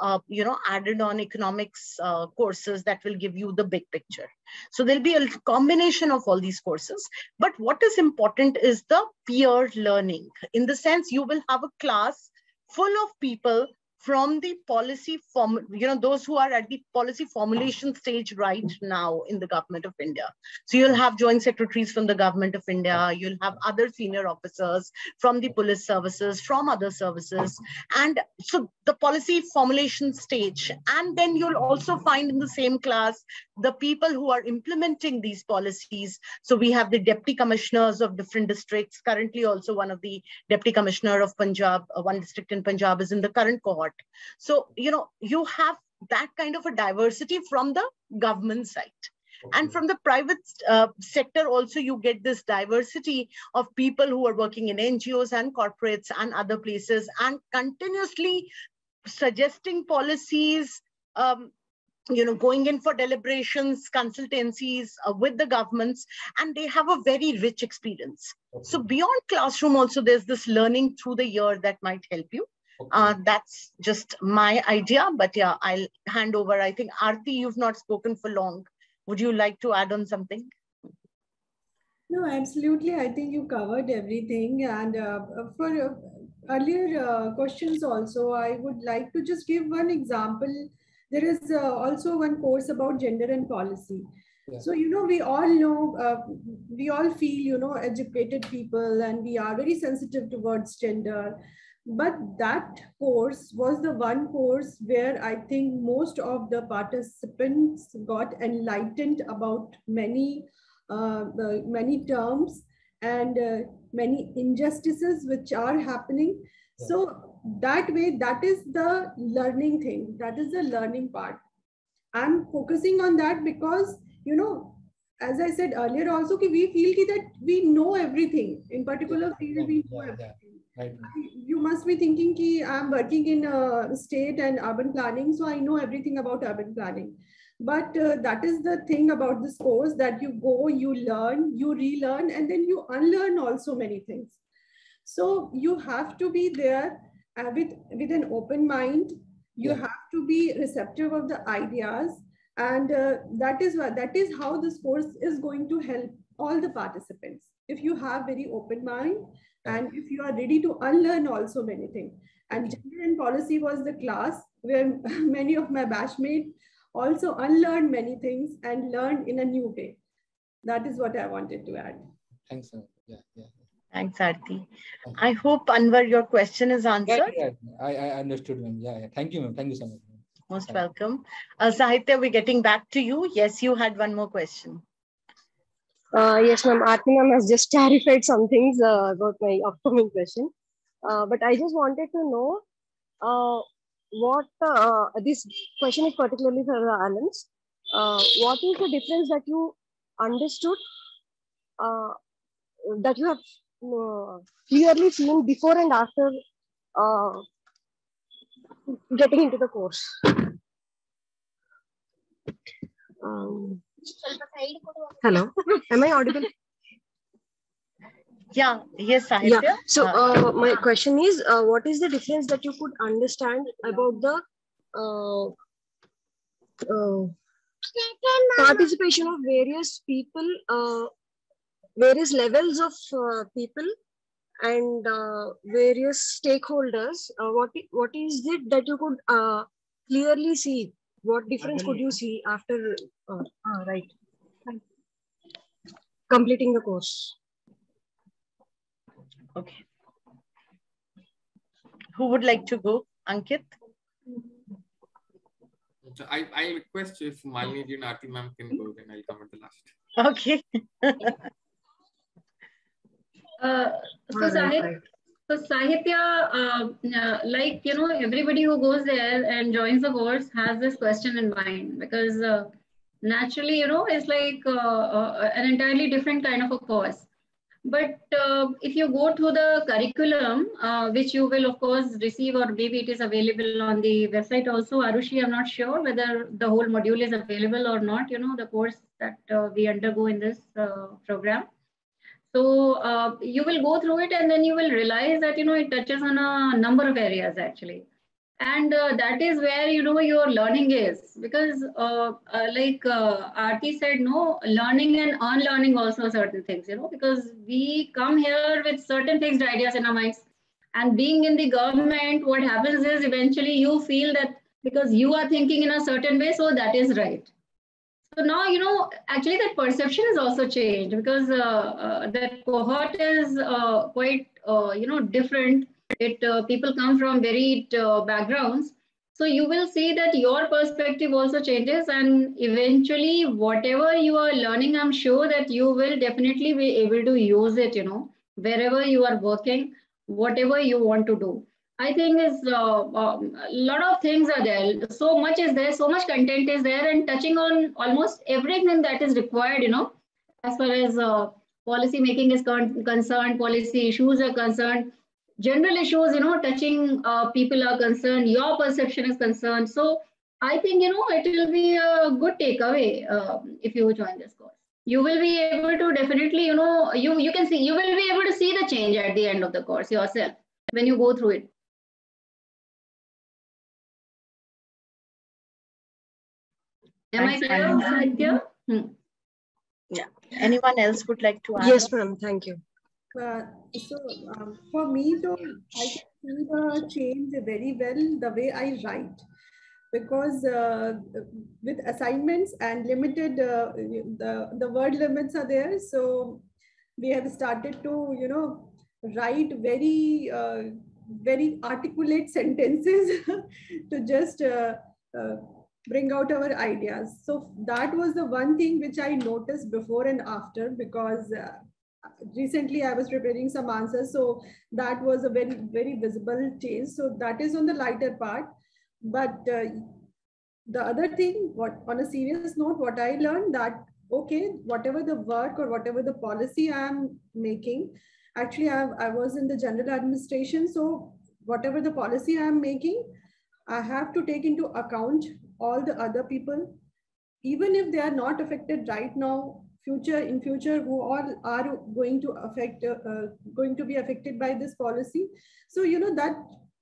added on economics courses that will give you the big picture. So there'll be a combination of all these courses. But what is important is the peer learning. In the sense, you will have a class full of people from the policy those who are at the policy formulation stage right now in the government of India. So you'll have joint secretaries from the government of India, you'll have other senior officers from the police services, from other services. And so the policy formulation stage, and then you'll also find in the same class, the people who are implementing these policies. So we have the deputy commissioners of different districts. Currently also one of the deputy commissioner of Punjab, one district in Punjab is in the current cohort. So, you have that kind of a diversity from the government side. Okay. And from the private sector also, you get this diversity of people who are working in NGOs and corporates and other places and continuously suggesting policies, going in for deliberations, consultancies with the governments, and they have a very rich experience. Okay. So beyond classroom also, there's this learning through the year that might help you. Okay. That's just my idea, but yeah, I'll hand over. I think Aarti, you've not spoken for long. Would you like to add on something? No, absolutely. I think you covered everything. And for earlier questions also, I would like to just give one example. There is also one course about gender and policy. Yeah. So, we all know, we all feel, educated people, and we are very sensitive towards gender. But that course was the one course where I think most of the participants got enlightened about many terms and many injustices which are happening. Yeah. So that way, that is the learning thing. That is the learning part. I'm focusing on that because, as I said earlier also, we feel that we know everything. In particular field, we know everything. Right. You must be thinking that I'm working in state and urban planning, so I know everything about urban planning. But that is the thing about this course, that you go, you learn, you relearn, and then you unlearn also many things. So you have to be there with an open mind. You have to be receptive of the ideas, and that is how this course is going to help all the participants. If you have very open mind, and if you are ready to unlearn also many things. And gender and policy was the class where many of my batchmates also unlearned many things and learned in a new way. That is what I wanted to add. Thanks. Yeah. Thanks, Aarti. I hope, Anwar, your question is answered. Yeah. I understood, ma'am. Yeah. Thank you, ma'am. Thank you so much. Most welcome. Sahitya, we're getting back to you. Yes, you had one more question. Yes, ma'am. Aarti ma'am has just clarified some things about my upcoming question. But I just wanted to know what this question is particularly for the alums. What is the difference that you understood, that you have clearly seen before and after getting into the course? Hello, am I audible? Yeah, yes, Sahitya. Yeah. So my question is, what is the difference that you could understand about the participation of various people, various levels of people, and various stakeholders? What is it that you could clearly see? What difference could you see after right completing the course? Okay. Who would like to go? Ankit? So I request if Malini and Aarti ma'am can go, then I'll come at the last. Okay. So Sahitya, like, you know, everybody who goes there and joins the course has this question in mind, because naturally, you know, it's like an entirely different kind of a course. But if you go through the curriculum, which you will of course receive, or maybe it is available on the website also, Arushi, I'm not sure whether the whole module is available or not, you know, the course that we undergo in this program. So you will go through it, and then you will realize that, you know, it touches on a number of areas actually. And that is where, you know, your learning is, because like Aarti said, no, learning and unlearning also certain things, you know, because we come here with certain fixed ideas in our minds. And being in the government, what happens is eventually you feel that because you are thinking in a certain way, so that is right. So now, you know, actually that perception is also changed, because that cohort is quite, you know, different. People come from varied backgrounds. So you will see that your perspective also changes, and eventually whatever you are learning, I'm sure that you will definitely be able to use it, you know, wherever you are working, whatever you want to do. I think is a lot of things are there. So much is there, so much content is there, and touching on almost everything that is required, you know, as far as policy making is concerned, policy issues are concerned, general issues, you know, touching people are concerned, your perception is concerned. So I think, you know, it will be a good takeaway if you join this course. You will be able to definitely, you know, you can see, you will be able to see the change at the end of the course yourself when you go through it. Am I clear, Sahitya? Yeah. Anyone else would like to add? Yes, ma'am. Thank you. For me, though, I can see the change very well the way I write, because with assignments and limited, the word limits are there. So we have started to, you know, write very, very articulate sentences to just bring out our ideas. So that was the one thing which I noticed before and after, because recently I was preparing some answers. So that was a very, very visible change. So that is on the lighter part. But the other thing, what on a serious note, what I learned that, okay, whatever the work or whatever the policy I'm making, actually I was in the general administration. So whatever the policy I'm making, I have to take into account all the other people, even if they are not affected right now, in future, who all are going to be affected by this policy. So, you know, that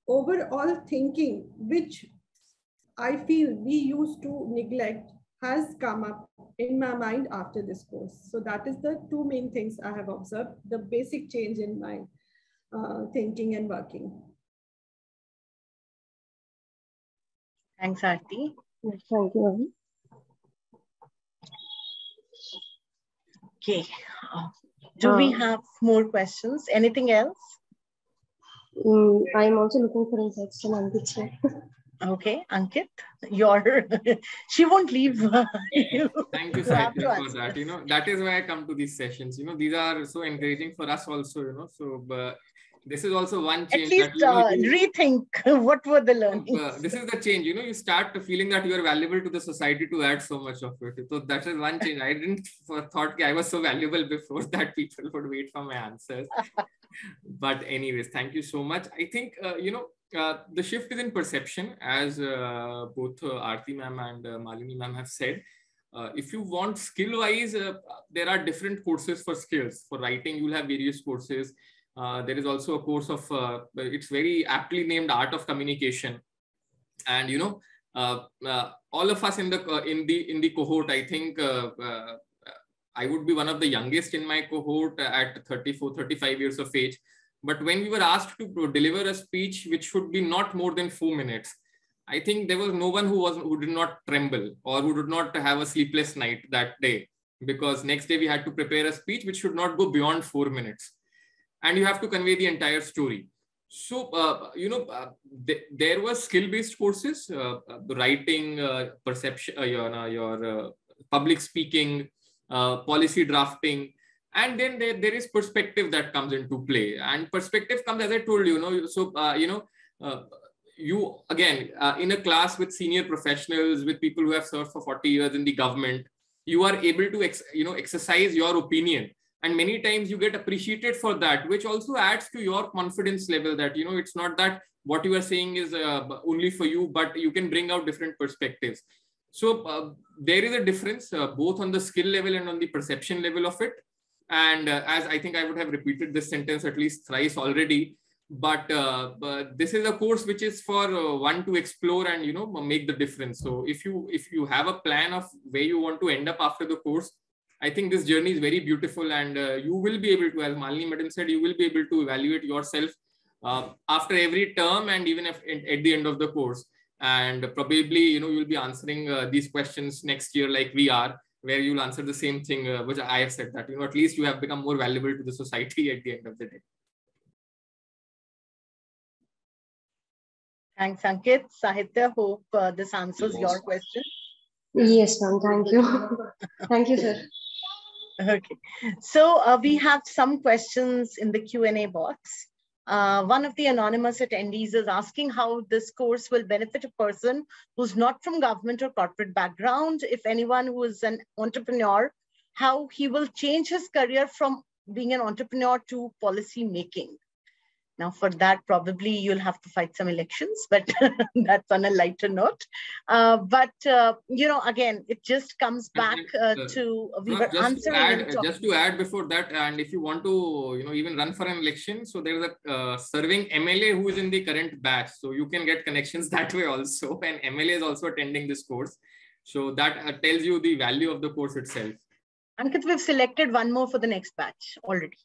overall thinking, which I feel we used to neglect, has come up in my mind after this course. So that is the two main things I have observed, the basic change in my thinking and working. Thanks, Aarti. Thank you. Okay. Do we have more questions? Anything else? I'm also looking for insights from Ankit. Okay, Ankit, she won't leave. Thank you, Sahitya, for that. You know, that is why I come to these sessions. You know, these are so encouraging for us also, you know. So this is also one change. At least that, you know, rethink what were the learnings. This is the change, you know, you start feeling that you are valuable to the society to add so much of it. So that is one change. I didn't thought I was so valuable before that people would wait for my answers. But anyways, thank you so much. I think, you know, the shift is in perception, as both Aarti ma'am and Malini ma'am have said. If you want skill-wise, there are different courses for skills. For writing, you will have various courses. There is also a course of, it's very aptly named Art of Communication. And, you know, all of us in the cohort, I think I would be one of the youngest in my cohort at 34, 35 years of age. But when we were asked to deliver a speech, which should be not more than 4 minutes, I think there was no one who did not tremble or who did not have a sleepless night that day, because next day we had to prepare a speech which should not go beyond 4 minutes. And you have to convey the entire story. So, you know, there were skill-based courses, writing, perception, your public speaking, policy drafting, and then there is perspective that comes into play. And perspective comes, as I told you, you know, you again in a class with senior professionals, with people who have served for 40 years in the government, you are able to exercise your opinion. And many times you get appreciated for that, which also adds to your confidence level that, you know, it's not that what you are saying is only for you, but you can bring out different perspectives. So there is a difference both on the skill level and on the perception level of it. And as I think I would have repeated this sentence at least thrice already, but this is a course which is for one to explore and, you know, make the difference. So if you have a plan of where you want to end up after the course, I think this journey is very beautiful, and you will be able to, as Malini Madam said, you will be able to evaluate yourself after every term and even if at the end of the course. And probably, you know, you'll be answering these questions next year like we are, where you'll answer the same thing, which I have said, that, you know, at least you have become more valuable to the society at the end of the day. Thanks, Ankit. Sahitya, hope this answers your question. Yes, ma'am. Thank you. Thank you, sir. Okay, so we have some questions in the Q&A box. One of the anonymous attendees is asking how this course will benefit a person who's not from government or corporate background. If anyone who is an entrepreneur, how he will change his career from being an entrepreneur to policy making. Now, for that, probably you'll have to fight some elections, but that's on a lighter note. You know, again, it just comes back to, we were answering. Just to add before that, and if you want to, you know, even run for an election, so there's a serving MLA who is in the current batch. So you can get connections that way also. And MLA is also attending this course. So that tells you the value of the course itself. Ankit, we've selected one more for the next batch already.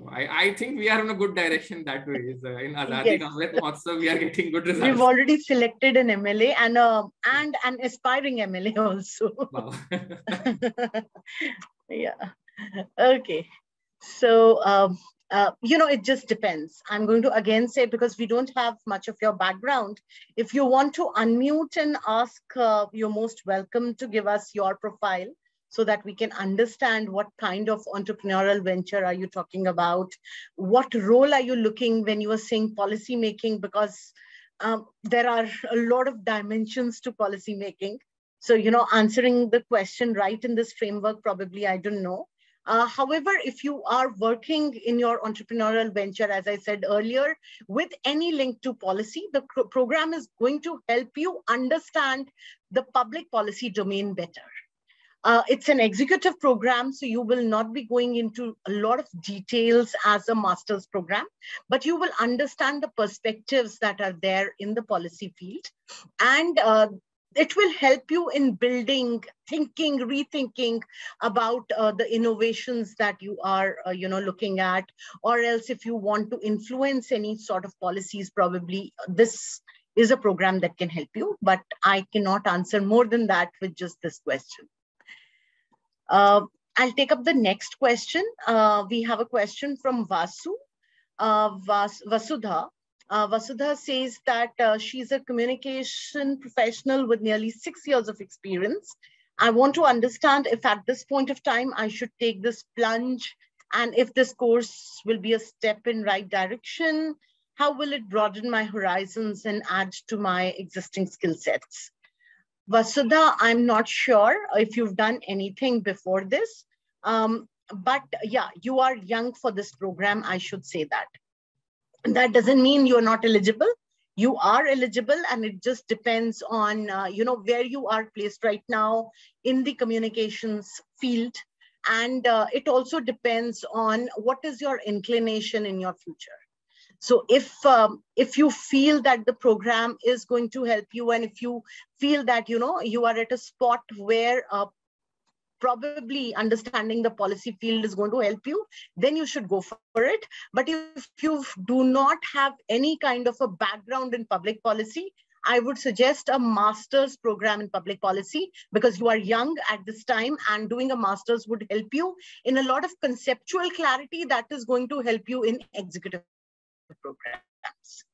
I think we are in a good direction that way. In Azadi Kamlet Mahotsav, we are getting good results. We've already selected an MLA and an aspiring MLA also. Wow. Yeah. Okay. So, you know, it just depends. I'm going to again say, because we don't have much of your background, if you want to unmute and ask, you're most welcome to give us your profile, so that we can understand what kind of entrepreneurial venture are you talking about? What role are you looking when you are saying policy making? Because there are a lot of dimensions to policy making. So, you know, answering the question right in this framework, probably, I don't know. However, if you are working in your entrepreneurial venture, as I said earlier, with any link to policy, the program is going to help you understand the public policy domain better. It's an executive program, so you will not be going into a lot of details as a master's program, but you will understand the perspectives that are there in the policy field. And it will help you in building, thinking, rethinking about the innovations that you are, you know, looking at, or else if you want to influence any sort of policies, probably this is a program that can help you, but I cannot answer more than that with just this question. I'll take up the next question. We have a question from Vasu. Vasudha. Vasudha says that she's a communication professional with nearly 6 years of experience. I want to understand if at this point of time I should take this plunge, and if this course will be a step in right direction. How will it broaden my horizons and add to my existing skill sets? Vasudha, I'm not sure if you've done anything before this, but yeah, you are young for this program, I should say that. That doesn't mean you're not eligible. You are eligible, and it just depends on, where you are placed right now in the communications field. And it also depends on what is your inclination in your future. So if you feel that the program is going to help you, and if you feel that, you are at a spot where probably understanding the policy field is going to help you, then you should go for it. But if you do not have any kind of a background in public policy, I would suggest a master's program in public policy, because you are young at this time, and doing a master's would help you in a lot of conceptual clarity that is going to help you in executive programs.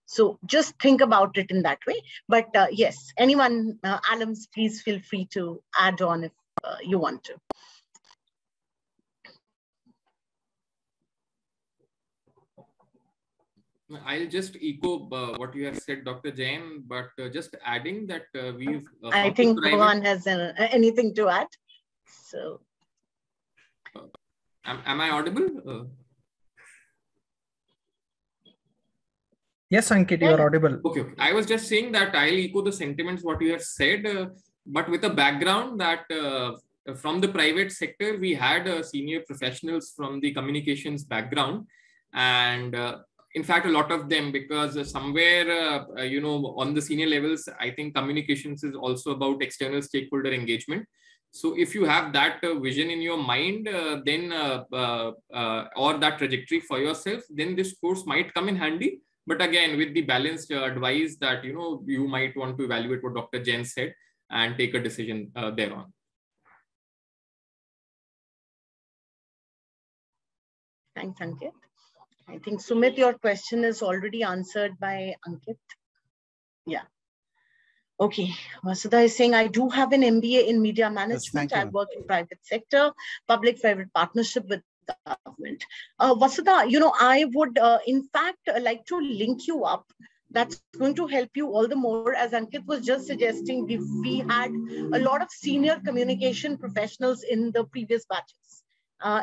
So just think about it in that way. But yes, anyone, alums, please feel free to add on if you want to. I'll just echo what you have said, Dr. Jain, but just adding that we've... I think Bhavan has anything to add. So, am I audible? Yes, Ankit, you are audible. Okay. I was just saying that I'll echo the sentiments what you have said, but with a background that from the private sector, we had senior professionals from the communications background, and in fact, a lot of them, because somewhere, on the senior levels, I think communications is also about external stakeholder engagement. So if you have that vision in your mind, then or that trajectory for yourself, then this course might come in handy. But again, with the balanced advice that, you might want to evaluate what Dr. Jain said and take a decision thereon. Thanks, Ankit. I think, Sumit, your question is already answered by Ankit. Yeah. Okay. Vasudha is saying, I do have an MBA in media management. Yes, I work in private sector, public-private partnership with government. Vasudha, I would, in fact, like to link you up. That's going to help you all the more. As Ankit was just suggesting, we had a lot of senior communication professionals in the previous batches.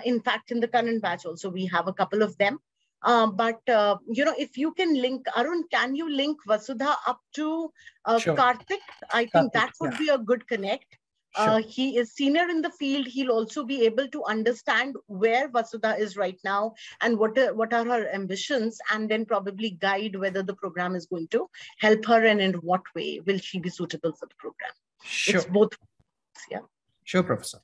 In fact, in the current batch also, we have a couple of them. But if you can link, Arun, can you link Vasudha up to Sure. Karthik? I think Karthik, that would be a good connect. Sure. He is senior in the field. He'll also be able to understand where Vasudha is right now and what are her ambitions, and then probably guide whether the program is going to help her and in what way will she be suitable for the program. Sure. It's both. Yeah. Sure, Professor.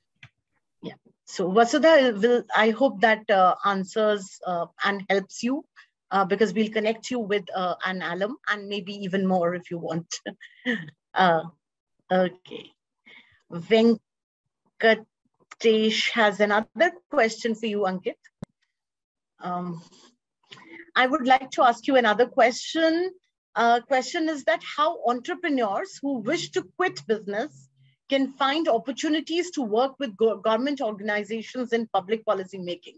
Yeah. So Vasudha, I hope that answers and helps you, because we'll connect you with an alum and maybe even more if you want. Okay. Venkatesh has another question for you, Ankit. I would like to ask you another question. Question is that how entrepreneurs who wish to quit business can find opportunities to work with government organizations in public policy making.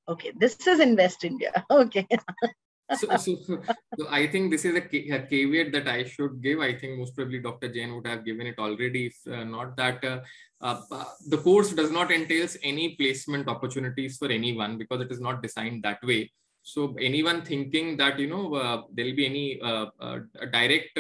Okay, this is Invest India. Okay. So I think this is a caveat that I should give. I think most probably Dr. Jain would have given it already, if not that the course does not entails any placement opportunities for anyone, because it is not designed that way. So anyone thinking that, there'll be any direct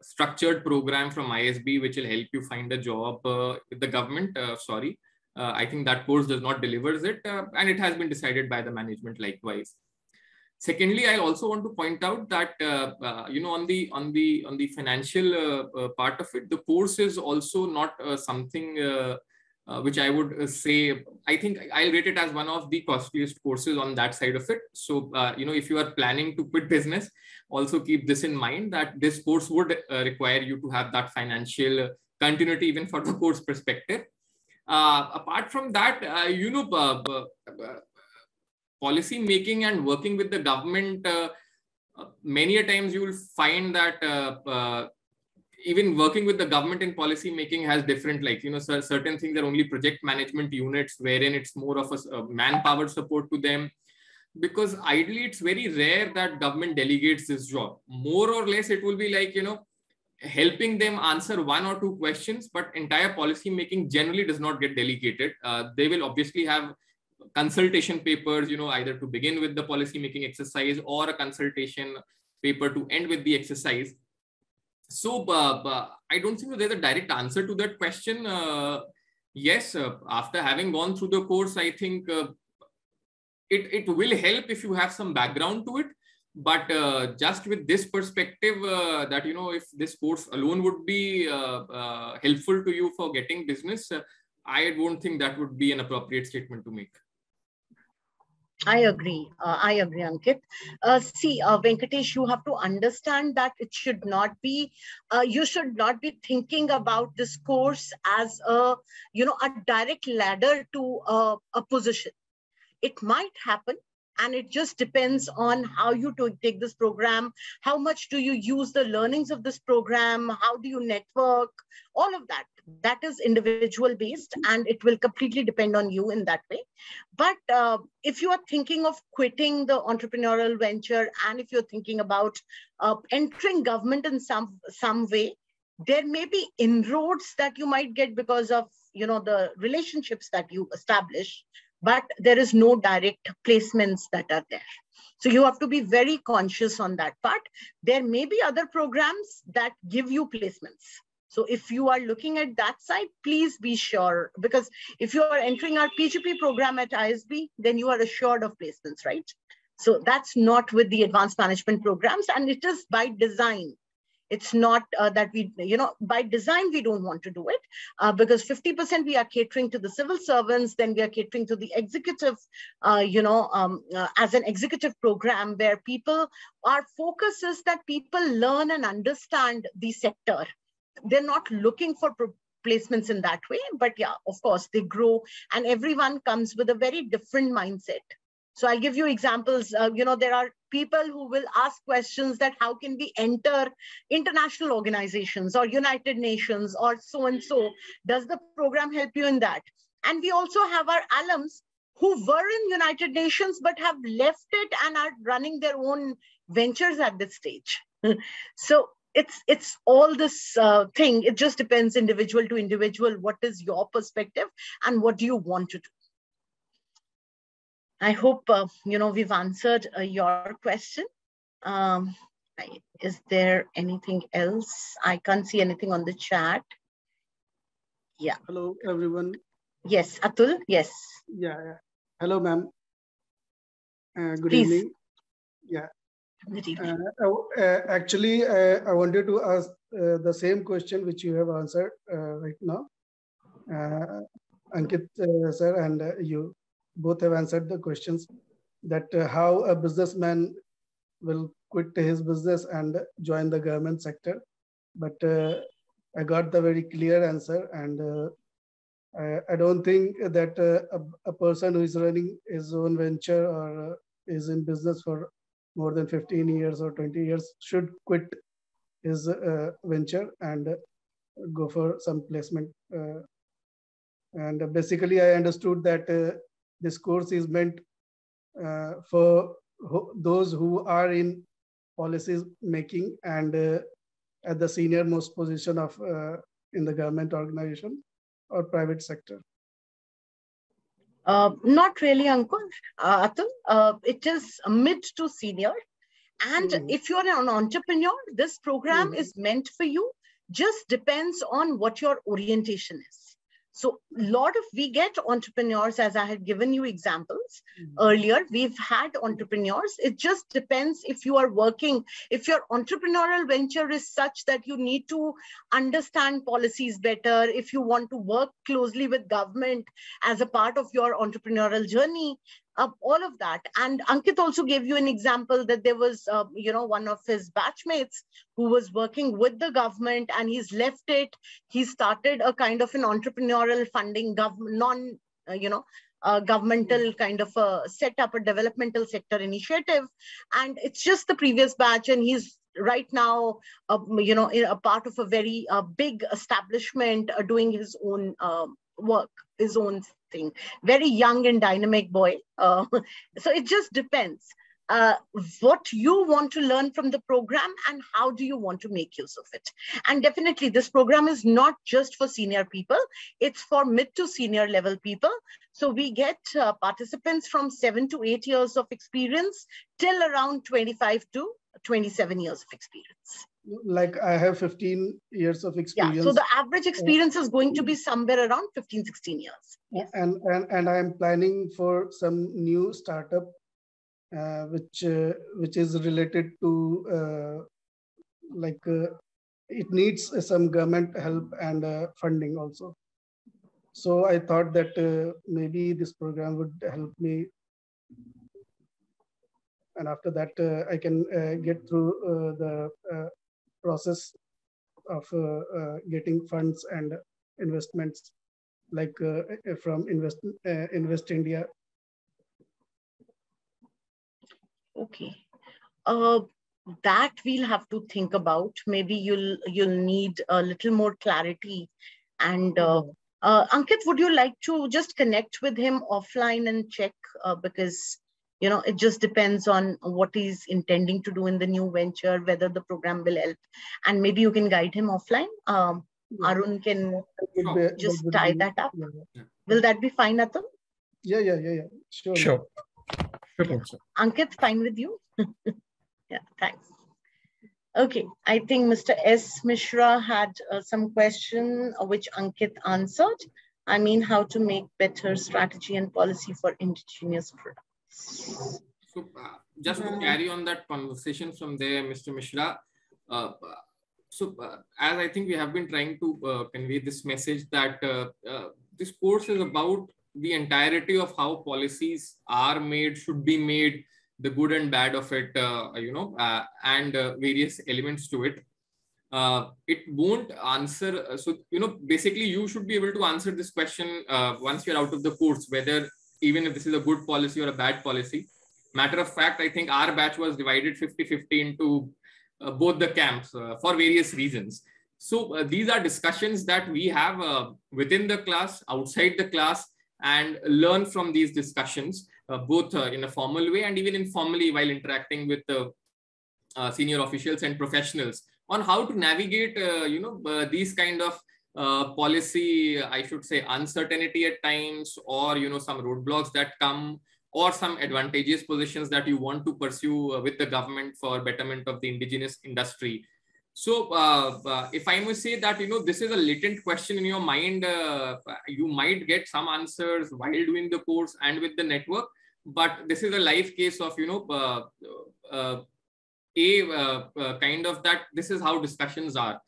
structured program from ISB which will help you find a job with the government, sorry, I think that course does not delivers it, and it has been decided by the management likewise. Secondly, I also want to point out that on the financial part of it, the course is also not something which I would say, I think I'll rate it as one of the costliest courses on that side of it. So, if you are planning to quit business, also keep this in mind, that this course would require you to have that financial continuity even for the course perspective. Apart from that, policy making and working with the government, many a times you will find that even working with the government in policy making has different, certain things are only project management units, wherein it's more of a manpower support to them, because ideally it's very rare that government delegates this job. More or less it will be like, helping them answer one or two questions, but entire policy making generally does not get delegated. They will obviously have consultation papers, either to begin with the policy making exercise, or a consultation paper to end with the exercise. So I don't think there's a direct answer to that question. Yes, after having gone through the course, I think it will help if you have some background to it. But just with this perspective that, you know, if this course alone would be helpful to you for getting business, I don't think that would be an appropriate statement to make. I agree, Ankit. See, Venkatesh, you have to understand that it should not be, you should not be thinking about this course as a, you know, a direct ladder to a position. It might happen, and it just depends on how you take this program, how much do you use the learnings of this program, how do you network, all of that. That is individual based, and it will completely depend on you in that way. But if you are thinking of quitting the entrepreneurial venture, and if you're thinking about entering government in some way, there may be inroads that you might get because of, you know, the relationships that you establish, but there is no direct placements that are there. So you have to be very conscious on that part. There may be other programs that give you placements. So if you are looking at that side, please be sure, because if you are entering our PGP program at ISB, then you are assured of placements, right? So that's not with the advanced management programs, and it is by design. It's not that we, you know, by design, we don't want to do it because 50% we are catering to the civil servants, then we are catering to the executive, as an executive program where people, our focus is that people learn and understand the sector. They're not looking for placements in that way, but yeah, of course, they grow, and everyone comes with a very different mindset. So I'll give you examples. There are people who will ask questions that how can we enter international organizations or United Nations or so-and-so? Does the program help you in that? And we also have our alums who were in United Nations but have left it and are running their own ventures at this stage. So it's all this thing. It just depends individual to individual. What is your perspective and what do you want to do? I hope, we've answered your question. Is there anything else? I can't see anything on the chat. Yeah. Hello, everyone. Yes, Atul, yes. Yeah. Hello, ma'am. Good Please. evening. Yeah. Good evening. Actually, I wanted to ask the same question which you have answered right now. Ankit sir and you both have answered the questions that how a businessman will quit his business and join the government sector. But I got the very clear answer, and I don't think that a person who is running his own venture or is in business for more than 15 years or 20 years should quit his venture and go for some placement. And basically, I understood that this course is meant for those who are in policies making and at the senior most position of in the government organization or private sector. Not really, Atul. It is mid to senior. And if you're an entrepreneur, this program is meant for you. Just depends on what your orientation is. So we get entrepreneurs, as I had given you examples earlier, we've had entrepreneurs. It just depends if you are working, if your entrepreneurial venture is such that you need to understand policies better, if you want to work closely with government as a part of your entrepreneurial journey, all of that. And Ankit also gave you an example that there was, one of his batchmates who was working with the government and he's left it. He started a kind of an entrepreneurial funding, governmental kind of a setup, a developmental sector initiative. And it's just the previous batch. And he's right now, a part of a very big establishment doing his own work, his own thing. Very young and dynamic boy. So it just depends what you want to learn from the program and how do you want to make use of it. And definitely this program is not just for senior people, it's for mid to senior level people. So we get participants from 7 to 8 years of experience till around 25 to 27 years of experience? Like I have 15 years of experience. Yeah, so the average experience is going to be somewhere around 15, 16 years. Yes. And I am planning for some new startup, which is related to it needs some government help and funding also. So I thought that maybe this program would help me. And after that, I can get through the process of getting funds and investments like from Invest India. Okay. That we'll have to think about. Maybe you'll need a little more clarity. And Ankit, would you like to just connect with him offline and check? Because it just depends on what he's intending to do in the new venture, whether the program will help. And maybe you can guide him offline. Arun can just tie that up. Yeah. Will that be fine, Atul? Yeah. Sure. Sure. Yeah. Ankit, fine with you? Yeah, thanks. Okay, I think Mr. S. Mishra had some question which Ankit answered. I mean, how to make better strategy and policy for indigenous products. So just to carry on that conversation from there, Mr. Mishra, as I think we have been trying to convey this message that this course is about the entirety of how policies are made, should be made, the good and bad of it, and various elements to it. It won't answer. Basically you should be able to answer this question once you're out of the course, whether even if this is a good policy or a bad policy. Matter of fact, I think our batch was divided 50-50 into both the camps for various reasons. So these are discussions that we have within the class, outside the class, and learn from these discussions, both in a formal way and even informally while interacting with the senior officials and professionals on how to navigate, these kind of policy, I should say, uncertainty at times, or, some roadblocks that come, or some advantageous positions that you want to pursue with the government for betterment of the indigenous industry. So if I must say that, this is a latent question in your mind, you might get some answers while doing the course and with the network, but this is a live case of, kind of that this is how discussions are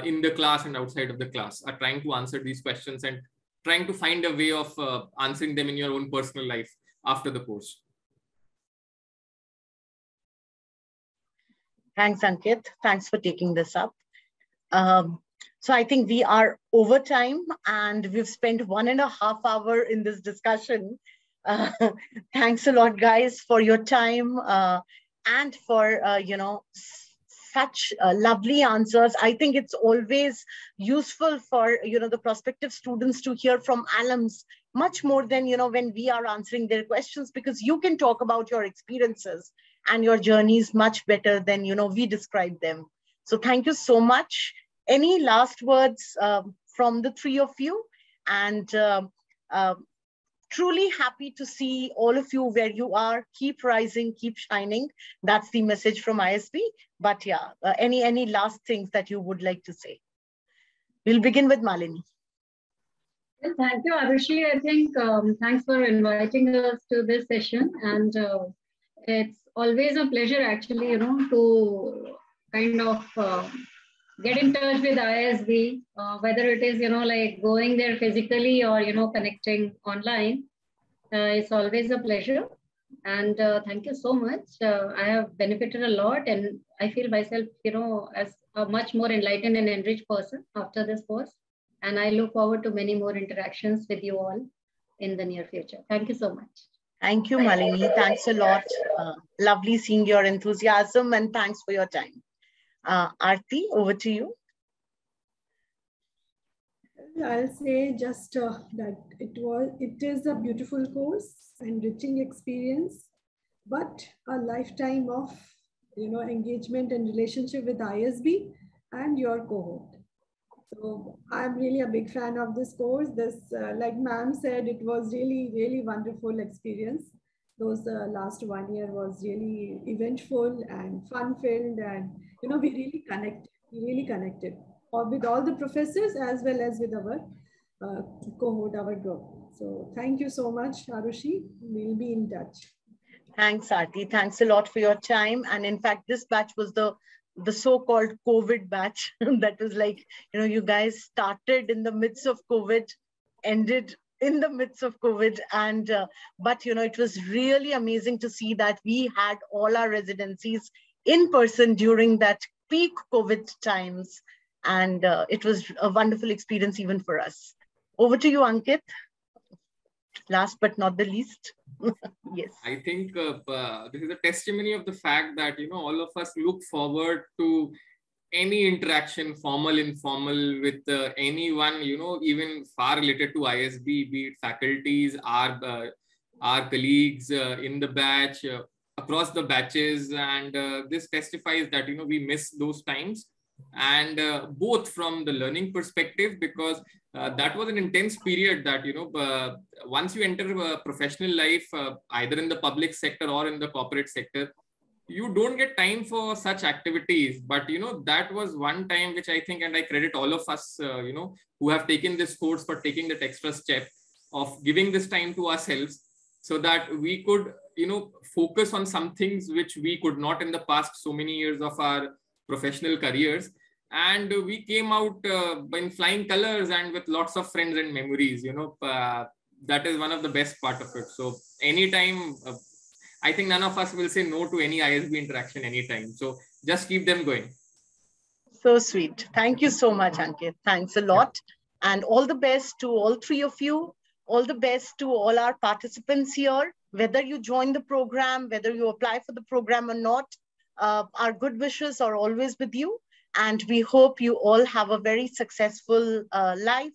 in the class and outside of the class, are trying to answer these questions and trying to find a way of answering them in your own personal life after the course. Thanks, Ankit. Thanks for taking this up. So I think we are over time and we've spent 1.5 hours in this discussion. Thanks a lot, guys, for your time and for, such lovely answers. I think it's always useful for, the prospective students to hear from alums much more than, when we are answering their questions, because you can talk about your experiences and your journeys much better than, we describe them. So thank you so much. Any last words from the three of you? And truly happy to see all of you where you are. Keep rising, keep shining. That's the message from ISB. But yeah, any last things that you would like to say? We'll begin with Malini. Well, thank you, Arushi. I think thanks for inviting us to this session. And it's always a pleasure, actually, to kind of get in touch with ISB, whether it is, like going there physically or, connecting online. It's always a pleasure. And thank you so much. I have benefited a lot, and I feel myself, as a much more enlightened and enriched person after this course. And I look forward to many more interactions with you all in the near future. Thank you so much. Thank you, Malini. Thanks a lot. Lovely seeing your enthusiasm, and thanks for your time. Aarti, over to you. I'll say just that it is a beautiful course, enriching experience, but a lifetime of engagement and relationship with ISB and your cohort. So I'm really a big fan of this course. This, like ma'am said, it was really, really wonderful experience. those last 1 year was really eventful and fun-filled, and we really connected. We really connected with all the professors as well as with our cohort, our group. So thank you so much, Arushi. We'll be in touch. Thanks, Aarti. Thanks a lot for your time. And in fact, this batch was the so-called COVID batch. That was like, you guys started in the midst of COVID, ended in the midst of COVID. And, but, it was really amazing to see that we had all our residencies in person during that peak COVID times. And it was a wonderful experience even for us. Over to you, Ankit. Last but not the least. Yes. I think this is a testimony of the fact that, all of us look forward to any interaction, formal, informal, with anyone, even far related to ISB, be it faculties, our colleagues in the batch, across the batches. And this testifies that, we miss those times. And both from the learning perspective, because that was an intense period that, once you enter professional life, either in the public sector or in the corporate sector, you don't get time for such activities. But, that was one time which I think, and I credit all of us, who have taken this course for taking that extra step of giving this time to ourselves so that we could, focus on some things which we could not in the past so many years of our professional careers. And we came out in flying colors and with lots of friends and memories. That is one of the best part of it. So anytime, I think none of us will say no to any ISB interaction anytime. So just keep them going. So sweet. Thank you so much, Ankit. Thanks a lot. And all the best to all three of you. All the best to all our participants here, whether you join the program, whether you apply for the program or not. Our good wishes are always with you. And we hope you all have a very successful life